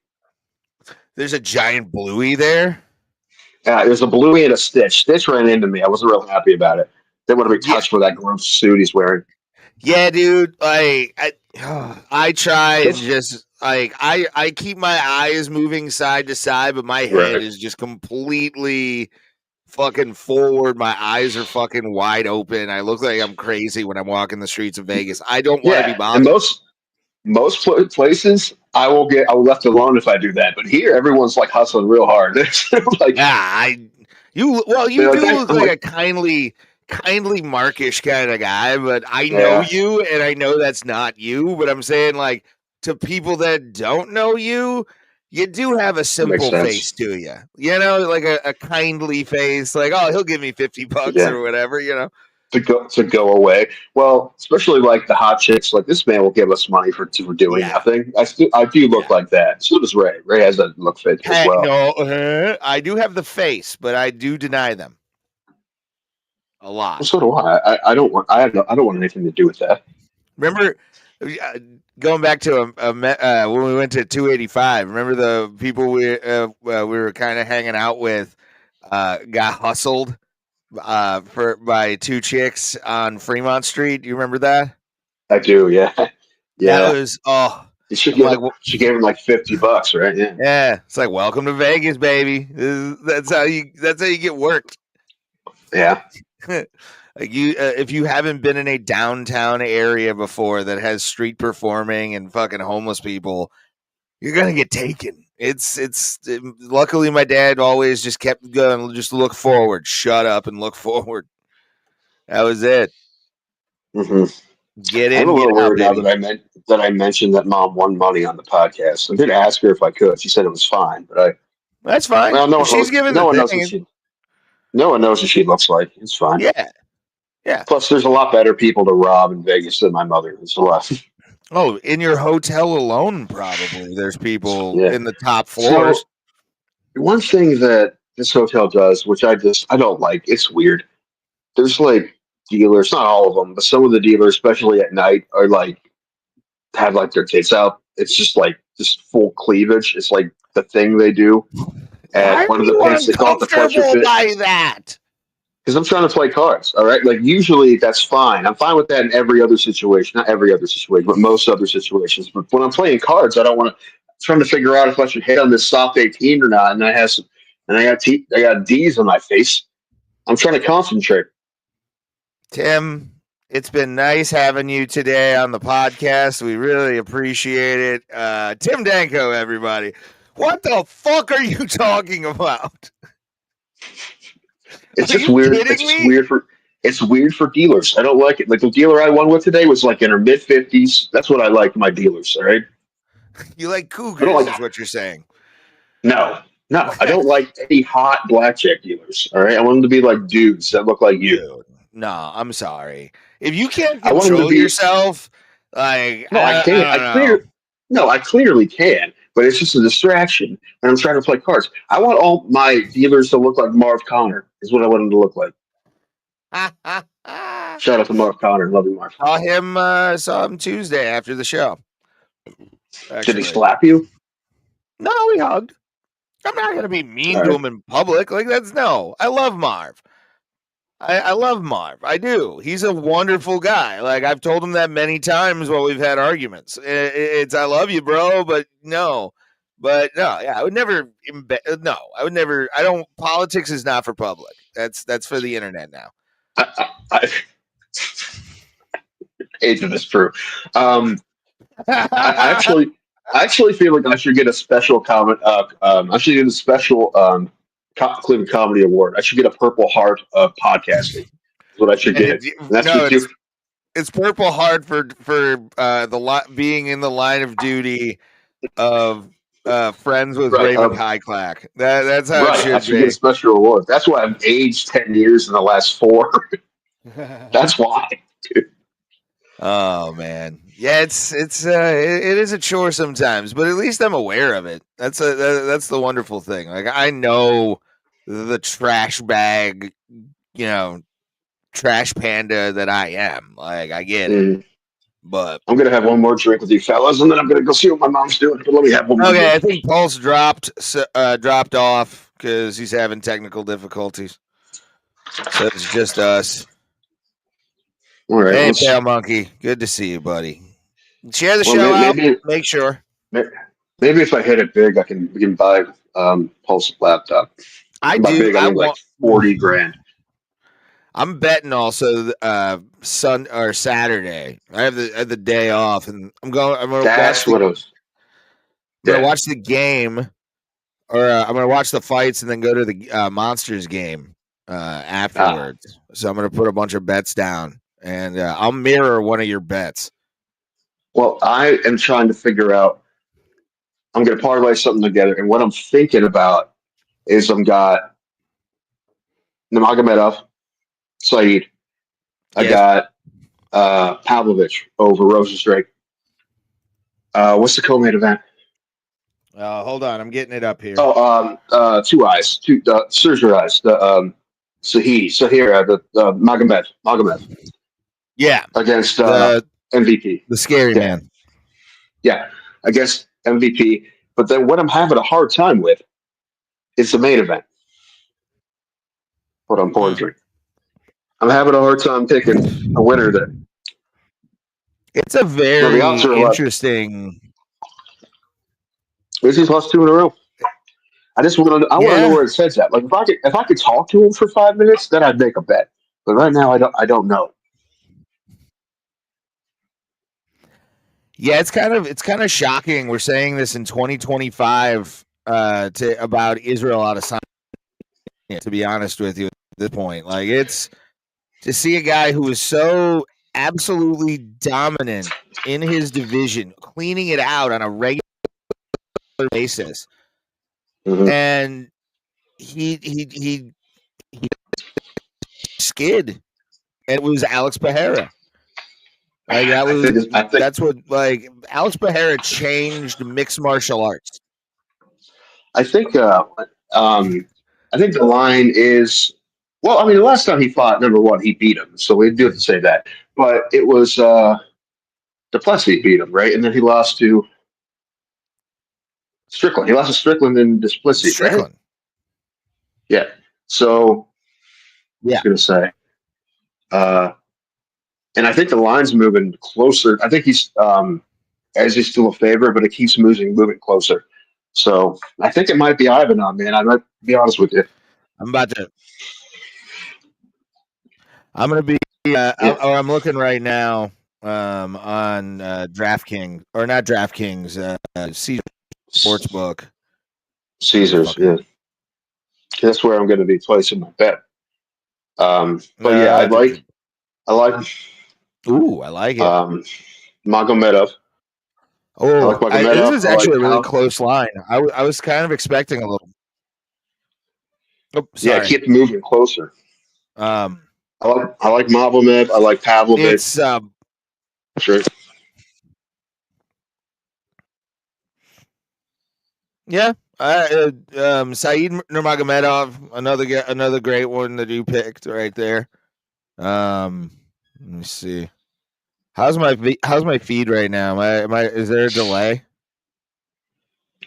There's a giant bluey there. Yeah, there's a bluey and a Stitch. Stitch ran into me. I wasn't real happy about it. Didn't want to be touched with that gross suit he's wearing. Yeah, dude. I try and just I keep my eyes moving side to side, but my head is just completely fucking forward. My eyes are fucking wide open. I look like I'm crazy when I'm walking the streets of Vegas. I don't want to be bothered. And most places, I will left alone if I do that. But here, everyone's like hustling real hard. Like, you do look like a kindly markish kind of guy, but I know you, and I know that's not you. But I'm saying, like, to people that don't know you, you do have a simple face to you. You know, like a kindly face. Like, oh, he'll give me $50 or whatever. You know. To go away. Well, especially like the hot chicks, like this man will give us money for doing nothing. I do look like that. So does Ray. Ray has that look fit as well. No, I do have the face, but I do deny them a lot. Well, so do I. I don't want anything to do with that. Remember, going back to when we went to 285. Remember the people we were kind of hanging out with got hustled by 2 chicks on Fremont Street. Do you remember that? I do, yeah. That was she gave him like $50, right? Yeah. It's like, welcome to Vegas, baby. That's how you get worked. Yeah. Like if you haven't been in a downtown area before that has street performing and fucking homeless people, you're gonna get taken. It's luckily my dad always just kept going, just look forward, shut up and look forward. That was it. Mm-hmm. Get in. I'm a little worried now baby. that I mentioned that mom won money on the podcast. I did ask her if I could. She said it was fine, but that's fine. Well, she's giving no one knows what she looks like. It's fine. Yeah. Plus, there's a lot better people to rob in Vegas than my mother. There's a lot. Oh, in your hotel alone, probably there's people in the top floors. So, one thing that this hotel does, which I don't like, it's weird. There's like dealers, not all of them, but some of the dealers, especially at night, are like have like their tits out. It's just like full cleavage. It's like the thing they do. At one of the places they call it the pleasure pit. By that. Because I'm trying to play cards, all right? Like, usually that's fine. I'm fine with that in every other situation. Not every other situation, but most other situations. But when I'm playing cards, I don't want to... I'm trying to figure out if I should hit on this soft 18 or not. And I got D's on my face. I'm trying to concentrate. Tim, it's been nice having you today on the podcast. We really appreciate it. Tim Danko, everybody. What the fuck are you talking about? It's just weird. It's just weird for. It's weird for dealers. I don't like it. Like the dealer I won with today was like in her mid-50s. That's what I like my dealers. All right. You like cougars, is what you're saying. No, I don't like any hot blackjack dealers. All right, I want them to be like dudes that look like you. Dude, no, I'm sorry. If you can't control yourself, like I can't. I clearly can, but it's just a distraction when I'm trying to play cards. I want all my dealers to look like Marv Connor. Is what I want them to look like. Shout out to Marv Connor. Love you, Marv. Saw him Tuesday after the show. Actually. Did he slap you? No, he hugged. I'm not going to be mean to him in public. Like, I love Marv. I love Marv. I do. He's a wonderful guy. Like, I've told him that many times while we've had arguments. It's I love you, bro, but no. But no, yeah, I would never. No, I would never. I don't. Politics is not for public. That's for the internet now. Age of this true. I actually feel like I should get a special comment. I should get a special Cleveland Comedy Award. I should get a Purple Heart of podcasting. That's what I should get. It's Purple Heart for being in the line of duty of friends with Raymond Highclack. That's how it should I should get a special award. That's why I've aged 10 years in the last 4. That's why. Dude. Oh man, yeah, it is a chore sometimes, but at least I'm aware of it. That's the wonderful thing. Like I know the trash bag, trash panda that I am. Like I get it, but I'm gonna have one more drink with you fellas, and then I'm gonna go see what my mom's doing. But let me have one more. Okay, I think Paul's dropped off because he's having technical difficulties, so it's just us. All right, hey, Pale Monkey. Good to see you, buddy. Share the show out. Make sure. Maybe if I hit it big, we can buy Pulse laptop. I do. Big, I mean, like $40,000. I'm betting also Saturday. I have the day off, and I'm going to watch the game, or I'm going to watch the fights, and then go to the Monsters game afterwards. So I'm going to put a bunch of bets down. And I'll mirror one of your bets. Well, I am trying to figure out. I'm going to parlay something together, and what I'm thinking about is I've got Nurmagomedov, Saeed. I got Pavlovich over Rosenstrike. What's the co-main event? Hold on, I'm getting it up here. Two eyes, Surgery eyes. The Sahira, the Magomed. Yeah, against MVP, the scary man. Yeah, against MVP. But then what I'm having a hard time with is the main event. Hold on, pour a drink. I'm having a hard time picking a winner there. It's a very interesting. He's lost 2 in a row. I want to know where it says that. Like if I could talk to him for 5 minutes, then I'd make a bet. But right now, I don't know. Yeah, it's kind of shocking. We're saying this in 2025 about Israel Adesanya. To be honest with you, at this point, like it's to see a guy who is so absolutely dominant in his division, cleaning it out on a regular basis, and he skid, and it was Alex Pereira. Like that's what Alex Pereira changed mixed martial arts. I think the line is the last time he fought, number one, he beat him, so we do have to say that. But it was Duplessis beat him, right? And then he lost to Strickland. He lost to Strickland and Duplessis. Right? Yeah. So I was gonna say. And I think the line's moving closer. I think he's still a favorite, but it keeps moving closer. So I think it might be Ivan on, man. I might be honest with you. I'm going to be. I'm looking right now on DraftKings, or not DraftKings, Caesars Sportsbook. Caesars, yeah. That's where I'm going to be placing my bet. But yeah, I like. Ooh, I like it. Magomedov. Oh, like Magomedov. this is actually a really Pal. close line. I was kind of expecting a little. Oh, sorry. Yeah, keep moving closer. I like Magomedov. I like Pavlovich. It's sure. Yeah. Saeed Nurmagomedov, another great one that you picked right there. Let me see. How's my feed right now? Is there a delay?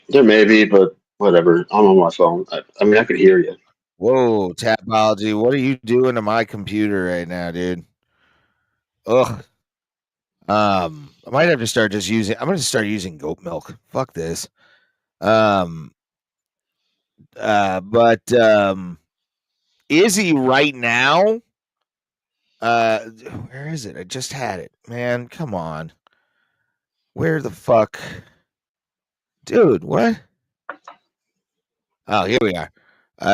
There may be, but whatever. I'm on my phone. I mean, I could hear you. Whoa, Tapology, what are you doing to my computer right now, dude? Ugh. I might have to start I'm going to start using goat milk. Fuck this. Izzy right now. Where is it? I just had it, man. Come on. Where the fuck, dude? What? Oh, here we are.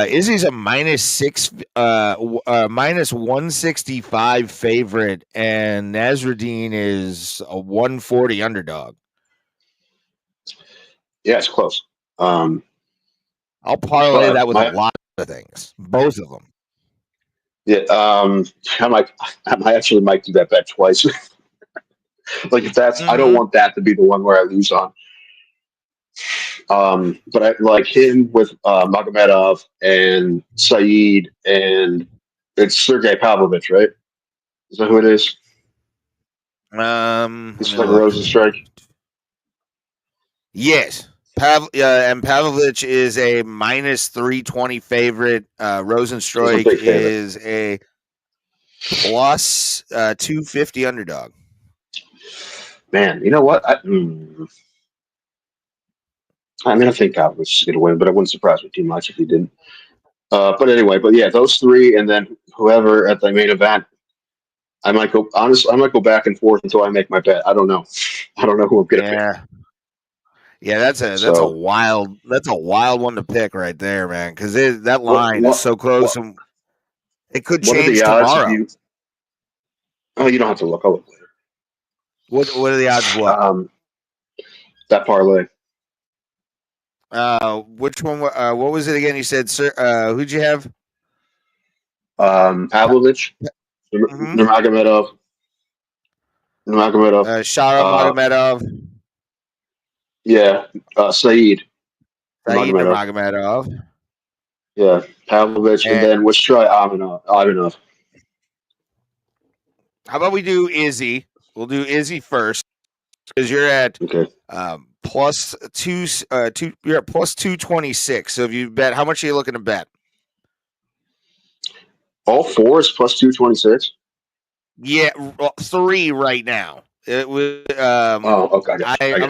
Izzy's a -6, -165 favorite, and Nassourdine is a 140 underdog. Yeah, it's close. I'll parlay that with a lot of things, both of them. Yeah, I actually might do that bet twice. Like if that's, I don't want that to be the one where I lose on. But I like him with Magomedov and Saeed, and it's Sergey Pavlovich, right? Is that who it is? It's like Rosenstrike. Yes. And Pavlovich is a -320 favorite. Rosenstrike is a plus 250 underdog. Man, you know what? I mean, I think Pavlovich is going to win, but it wouldn't surprise me too much if he didn't. But anyway, those three, and then whoever at the main event. I might go back and forth until I make my bet. I don't know. I don't know who I'm going to pick. Yeah, that's a wild one to pick right there, man. Because that line is so close, and it could change tomorrow. You don't have to look. I'll look later. What are the odds of what? That parlay. Which one? What was it again? You said, sir. Who'd you have? Pavlovich, Nurmagomedov, Magomedov. Yeah, Saeed Nurmagomedov. Yeah, Pavlovich, and then let's try Ivanov. How about we do Izzy? We'll do Izzy first because you're at plus two. You're at plus 226. So if you bet, how much are you looking to bet? All four is plus 226. Yeah, 3 right now. It was. Okay. I'm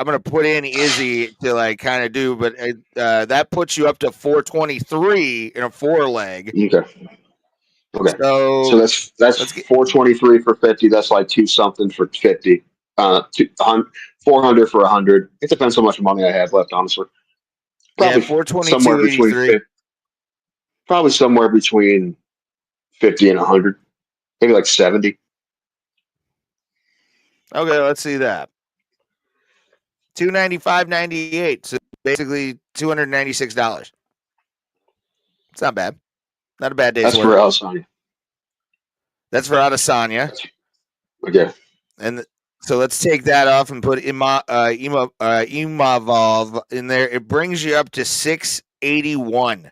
gonna put in Izzy to like kind of do, but that puts you up to 423 in a 4-leg. Okay. So that's 423 for 50. That's like 2 something for 50. 400 for 100. It depends how much money I have left, honestly. Probably 422.83. Probably somewhere between 50 and 100. Maybe like 70. Okay, let's see that. 295.98. So basically $296. It's not bad. Not a bad day's work. That's for Adesanya. That's for Adesanya. Okay. And so let's take that off and put Imavov in there. It brings you up to 681.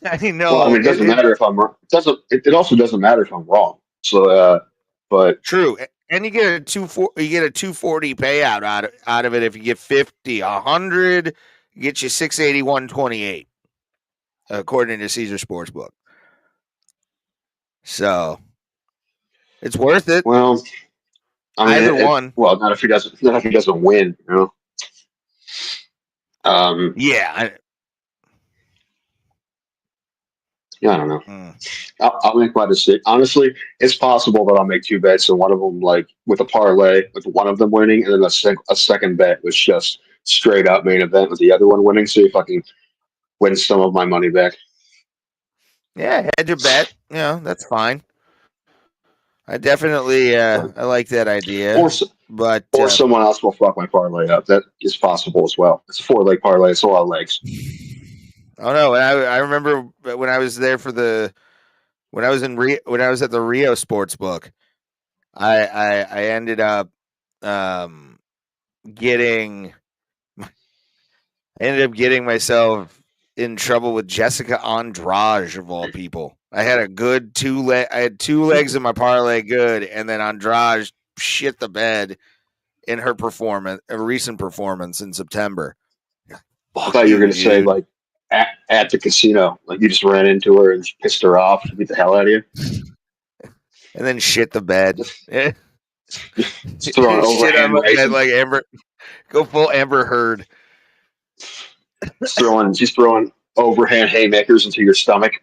I know. Well, I mean, it doesn't matter if I'm wrong. It also doesn't matter if I'm wrong. So, but true. And you get a 240 payout out of it if you get 50. 100 gets you 681.28, according to Caesar Sportsbook. So it's worth it. Well, either one. Well, not if he doesn't win. You know. Yeah. I don't know. I'll make my decision. Honestly, it's possible that I'll make 2 bets, and one of them, like with a parlay, with one of them winning, and then a second bet was just straight up main event with the other one winning, see if I can win some of my money back. Yeah, hedge a bet. That's fine. I definitely I like that idea. Or someone else will fuck my parlay up. That is possible as well. It's a 4-leg parlay. It's a lot of legs. Oh no! I remember when I was there when I was at the Rio Sportsbook, I ended up getting myself in trouble with Jessica Andrade of all people. I had a good I had 2 legs in my parlay good, and then Andrade shit the bed in her recent performance in September. I thought you were going to say like at the casino, like you just ran into her and pissed her off to beat the hell out of you, and then shit the bed. Just throwing overhand bed like Amber. Go full Amber Heard. She's throwing overhand haymakers into your stomach.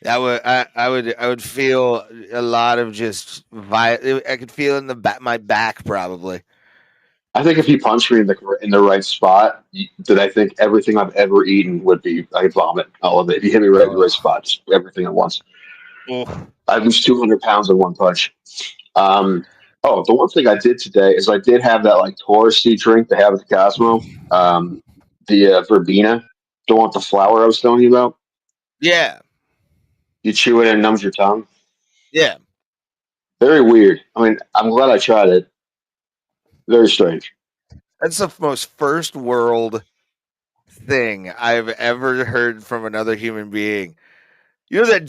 I would feel a lot of just I could feel in my back probably. I think if you punch me in the right spot, that I think everything I've ever eaten would be I vomit all of it. If you hit me right in the right spot, just everything at once. I lose 200 pounds in one punch. The one thing I did today is I did have that like touristy drink they have at the Cosmo, the verbena, the one with the flour I was telling you about. Yeah. You chew it and it numbs your tongue. Yeah. Very weird. I mean, I'm glad I tried it. Very strange. That's the most first world thing I've ever heard from another human being. You know that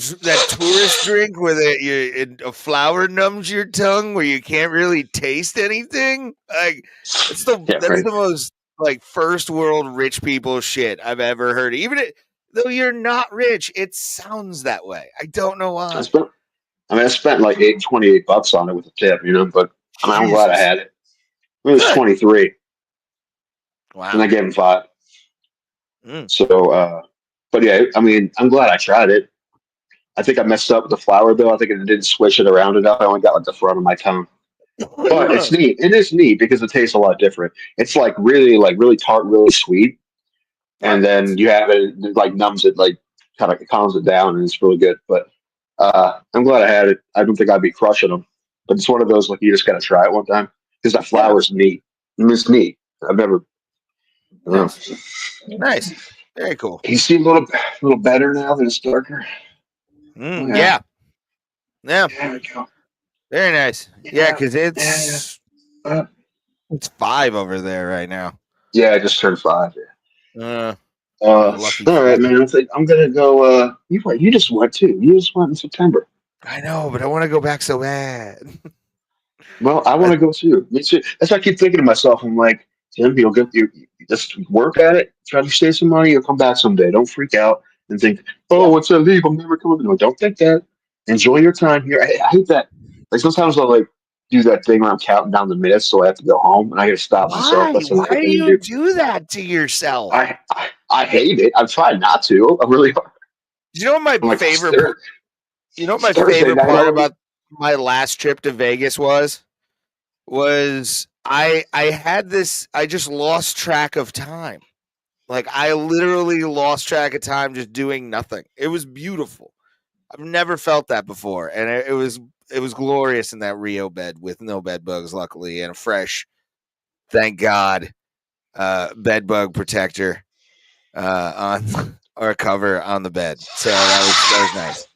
tourist drink where a flour numbs your tongue, where you can't really taste anything. Like that's the most like first world rich people shit I've ever heard. Though you're not rich, it sounds that way. I don't know why. I spent like $28 on it with a tip, but I'm glad I had it. It was 23. Wow. And I gave him 5. So, but yeah, I mean, I'm glad I tried it. I think I messed up with the flour though. I think it didn't swish it around enough. I only got like the front of my tongue. But it's neat. It is neat because it tastes a lot different. It's like really tart, really sweet. And then you have it like numbs it, like kind of calms it down, and it's really good. But I'm glad I had it. I don't think I'd be crushing them. But it's one of those like you just got to try it one time because that flour's neat. It's neat. I've never. Nice. Very cool. Can you see a little better now that it's darker? Yeah. There we go. Very nice. Yeah, because it's 5 over there right now. Yeah, I just turned 5. Yeah. All right, man. I think I'm gonna go. You just went too. You just went in September. I know, but I want to go back so bad. Well, I want to go too. Me too. That's why I keep thinking to myself. I'm like, Tim, you just work at it. Try to save some money. You'll come back someday. Don't freak out and think, it's illegal. I'm never coming. No, don't think that. Enjoy your time here. I hate that. Like sometimes I'll like do that thing where I'm counting down the minutes, so I have to go home, and I got to stop myself. That's why do you do that to yourself? I hate it. I'm trying not to. I'm really hard. You know what my favorite? You know what my favorite part about my last trip to Vegas was I had this. I just lost track of time. Like I literally lost track of time just doing nothing. It was beautiful. I've never felt that before, and it was glorious in that Rio bed with no bed bugs, luckily, and a fresh, thank God, bed bug protector on or cover on the bed. So that was nice.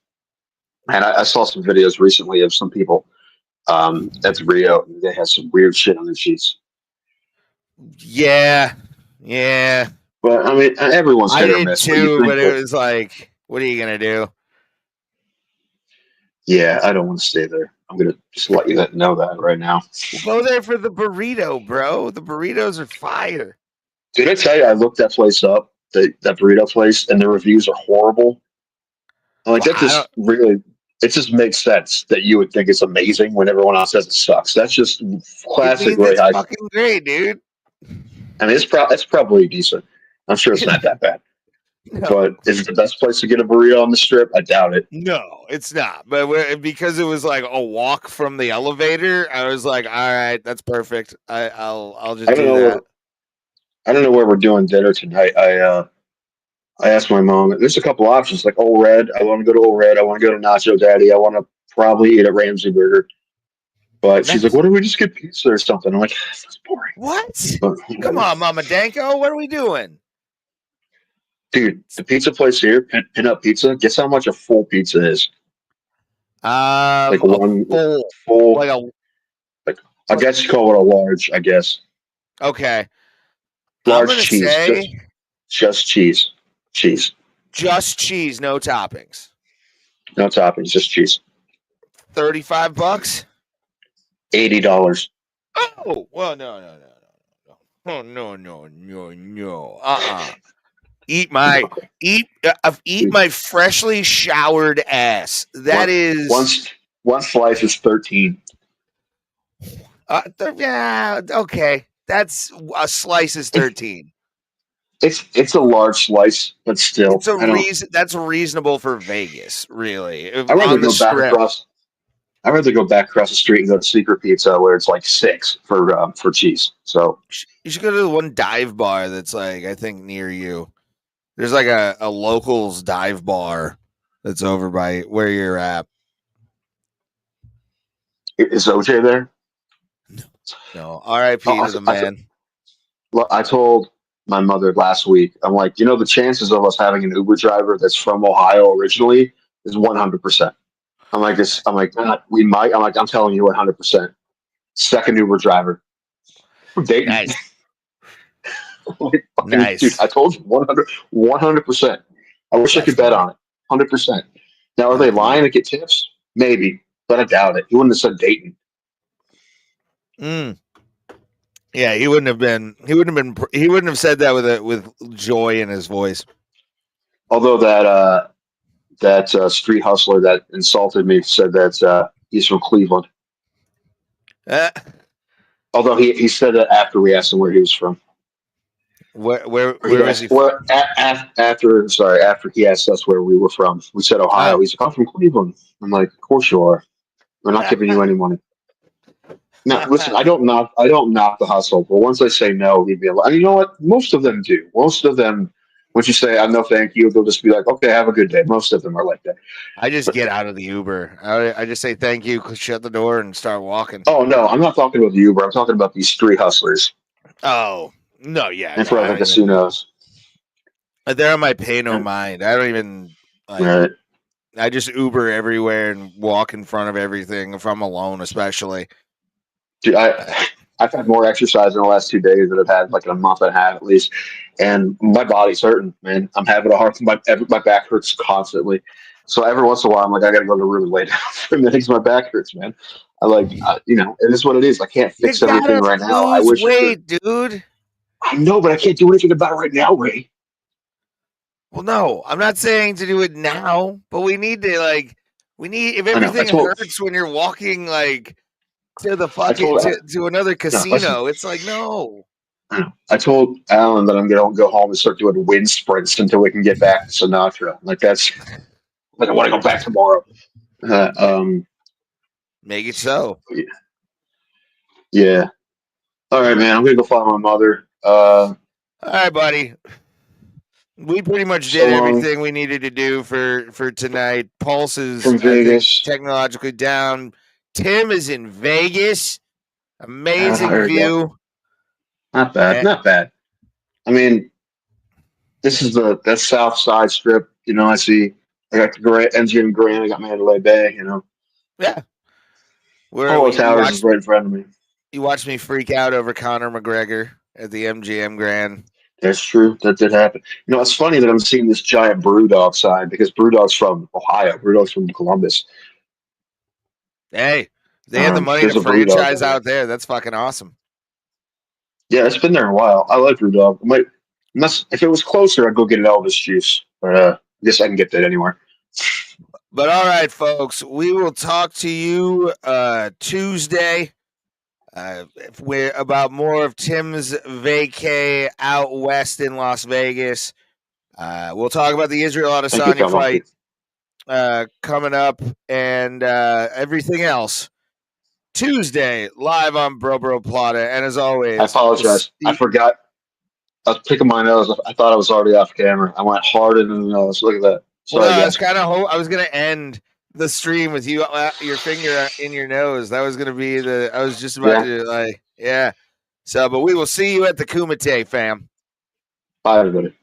And I saw some videos recently of some people at Rio. They had some weird shit on their sheets. Yeah. But I mean, everyone's hit or miss. Too, but it was like, what are you gonna do? Yeah, I don't want to stay there. I'm gonna just let you know that right now. We'll go there for the burrito, bro. The burritos are fire. Did I tell you I looked that place up, that burrito place, and the reviews are horrible? Like that just really, it just makes sense that you would think it's amazing when everyone else says it sucks. That's just classic. It's fucking great, dude. I mean, it's probably decent. I'm sure it's not that bad. No. But is it the best place to get a burrito on the Strip? I doubt it. No, it's not. But because it was like a walk from the elevator, I was like, all right, that's perfect. I'll just do that. I don't know where we're doing dinner tonight. I asked my mom. There's a couple options like Old Red. I want to go to Old Red. I want to go to Nacho Daddy. I want to probably eat at Ramsey Burger. But she's like, "What if we just get pizza or something?" I'm like, "That's boring." What? But, Come on, Mama Danko. What are we doing? dude, the pizza place here, Pin Up Pizza. Guess how much a full pizza is? Like one full. Like I guess you call it a large. I guess. Okay. Large I'm gonna cheese. say just cheese. Cheese. Just cheese, no toppings. No toppings, just cheese. $35. $80. Oh well, no. Oh no. Eat my freshly showered ass. That is one slice is 13. Yeah, okay. That's a slice is 13. It's a large slice, but still, it's a reason. That's reasonable for Vegas, really. I'd rather go back across. I'd rather go back across the street and go to Secret Pizza where it's like $6 for cheese. So you should go to the one dive bar that's like I think near you. There's like a locals dive bar that's over by where you're at. Is OJ there? No. R.I.P. to the man. I told my mother last week, I'm like, the chances of us having an Uber driver that's from Ohio originally is 100%. I'm like, we might. I'm telling you 100%. Second Uber driver. Dayton. Nice. Nice. Dude, I told you 100%. I wish I could bet on it. 100%. Now, are they lying to get tips? Maybe, but I doubt it. He wouldn't have said Dayton. Yeah, he wouldn't have said that with joy in his voice. Although that street hustler that insulted me said that he's from Cleveland. Although he said that after we asked him where he was from. Where is he from? After he asked us where we were from, we said Ohio. He's like, I'm from Cleveland. I'm like, of course you are. We're not giving you any money. Now, listen, I don't knock the hustle, but once they say no, leave me alone. And you know what? Most of them do. Most of them, once you say no, thank you, they'll just be like, okay, have a good day. Most of them are like that. I just get out of the Uber. I just say thank you, shut the door, and start walking. Oh no, I'm not talking about the Uber. I'm talking about these street hustlers. Oh no, yeah, in front of the casinos. They're on my pay no mind. I don't even. Right. I just Uber everywhere and walk in front of everything if I'm alone, especially. Dude, I've had more exercise in the last 2 days than I've had like in a month and a half at least, and my body's hurting, man. I'm having a hard time. My back hurts constantly, so every once in a while I'm like, I got to go to the room and lay down for a minute because my back hurts, man. It is what it is. I can't fix everything right now. I wish weight, dude. I know, but I can't do anything about it right now, Ray. Well, no, I'm not saying to do it now, but we need to if everything hurts when you're walking to the fucking to another casino, it's like no. I told Alan that I'm gonna go home and start doing wind sprints until we can get back to Sinatra. I want to go back tomorrow. Make it so. Yeah. All right, man. I'm gonna go find my mother. All right, buddy. We pretty much did everything we needed to do for tonight. Pulse is from Vegas, technologically down. Tim is in Vegas. Amazing view. Not bad. I mean, this is that South Side Strip. I got the MGM Grand. I got Mandalay Bay. Yeah. All the towers is right in front of me. You watched me freak out over Conor McGregor at the MGM Grand. That's true. That did happen. It's funny that I'm seeing this giant Brewdog sign because Brewdog's from Ohio. Brewdog's from Columbus. Hey, they have the money to franchise out there. That's fucking awesome. Yeah, it's been there a while. I like Brewdog. If it was closer, I'd go get an Elvis juice. But I guess I can get that anywhere. But all right, folks, we will talk to you Tuesday. We're about more of Tim's vacay out west in Las Vegas. We'll talk about the Israel Adesanya fight coming up and everything else. Tuesday, live on Bro Plata. And as always, I apologize. I forgot I was picking my nose. I thought I was already off camera. I went hard into the nose. Look at that. Sorry, well, I guys. was kind of I was gonna end the stream with you your finger in your nose. That was gonna be the. I was just about to like, yeah. So, but we will see you at the Kumite, fam. Bye, everybody.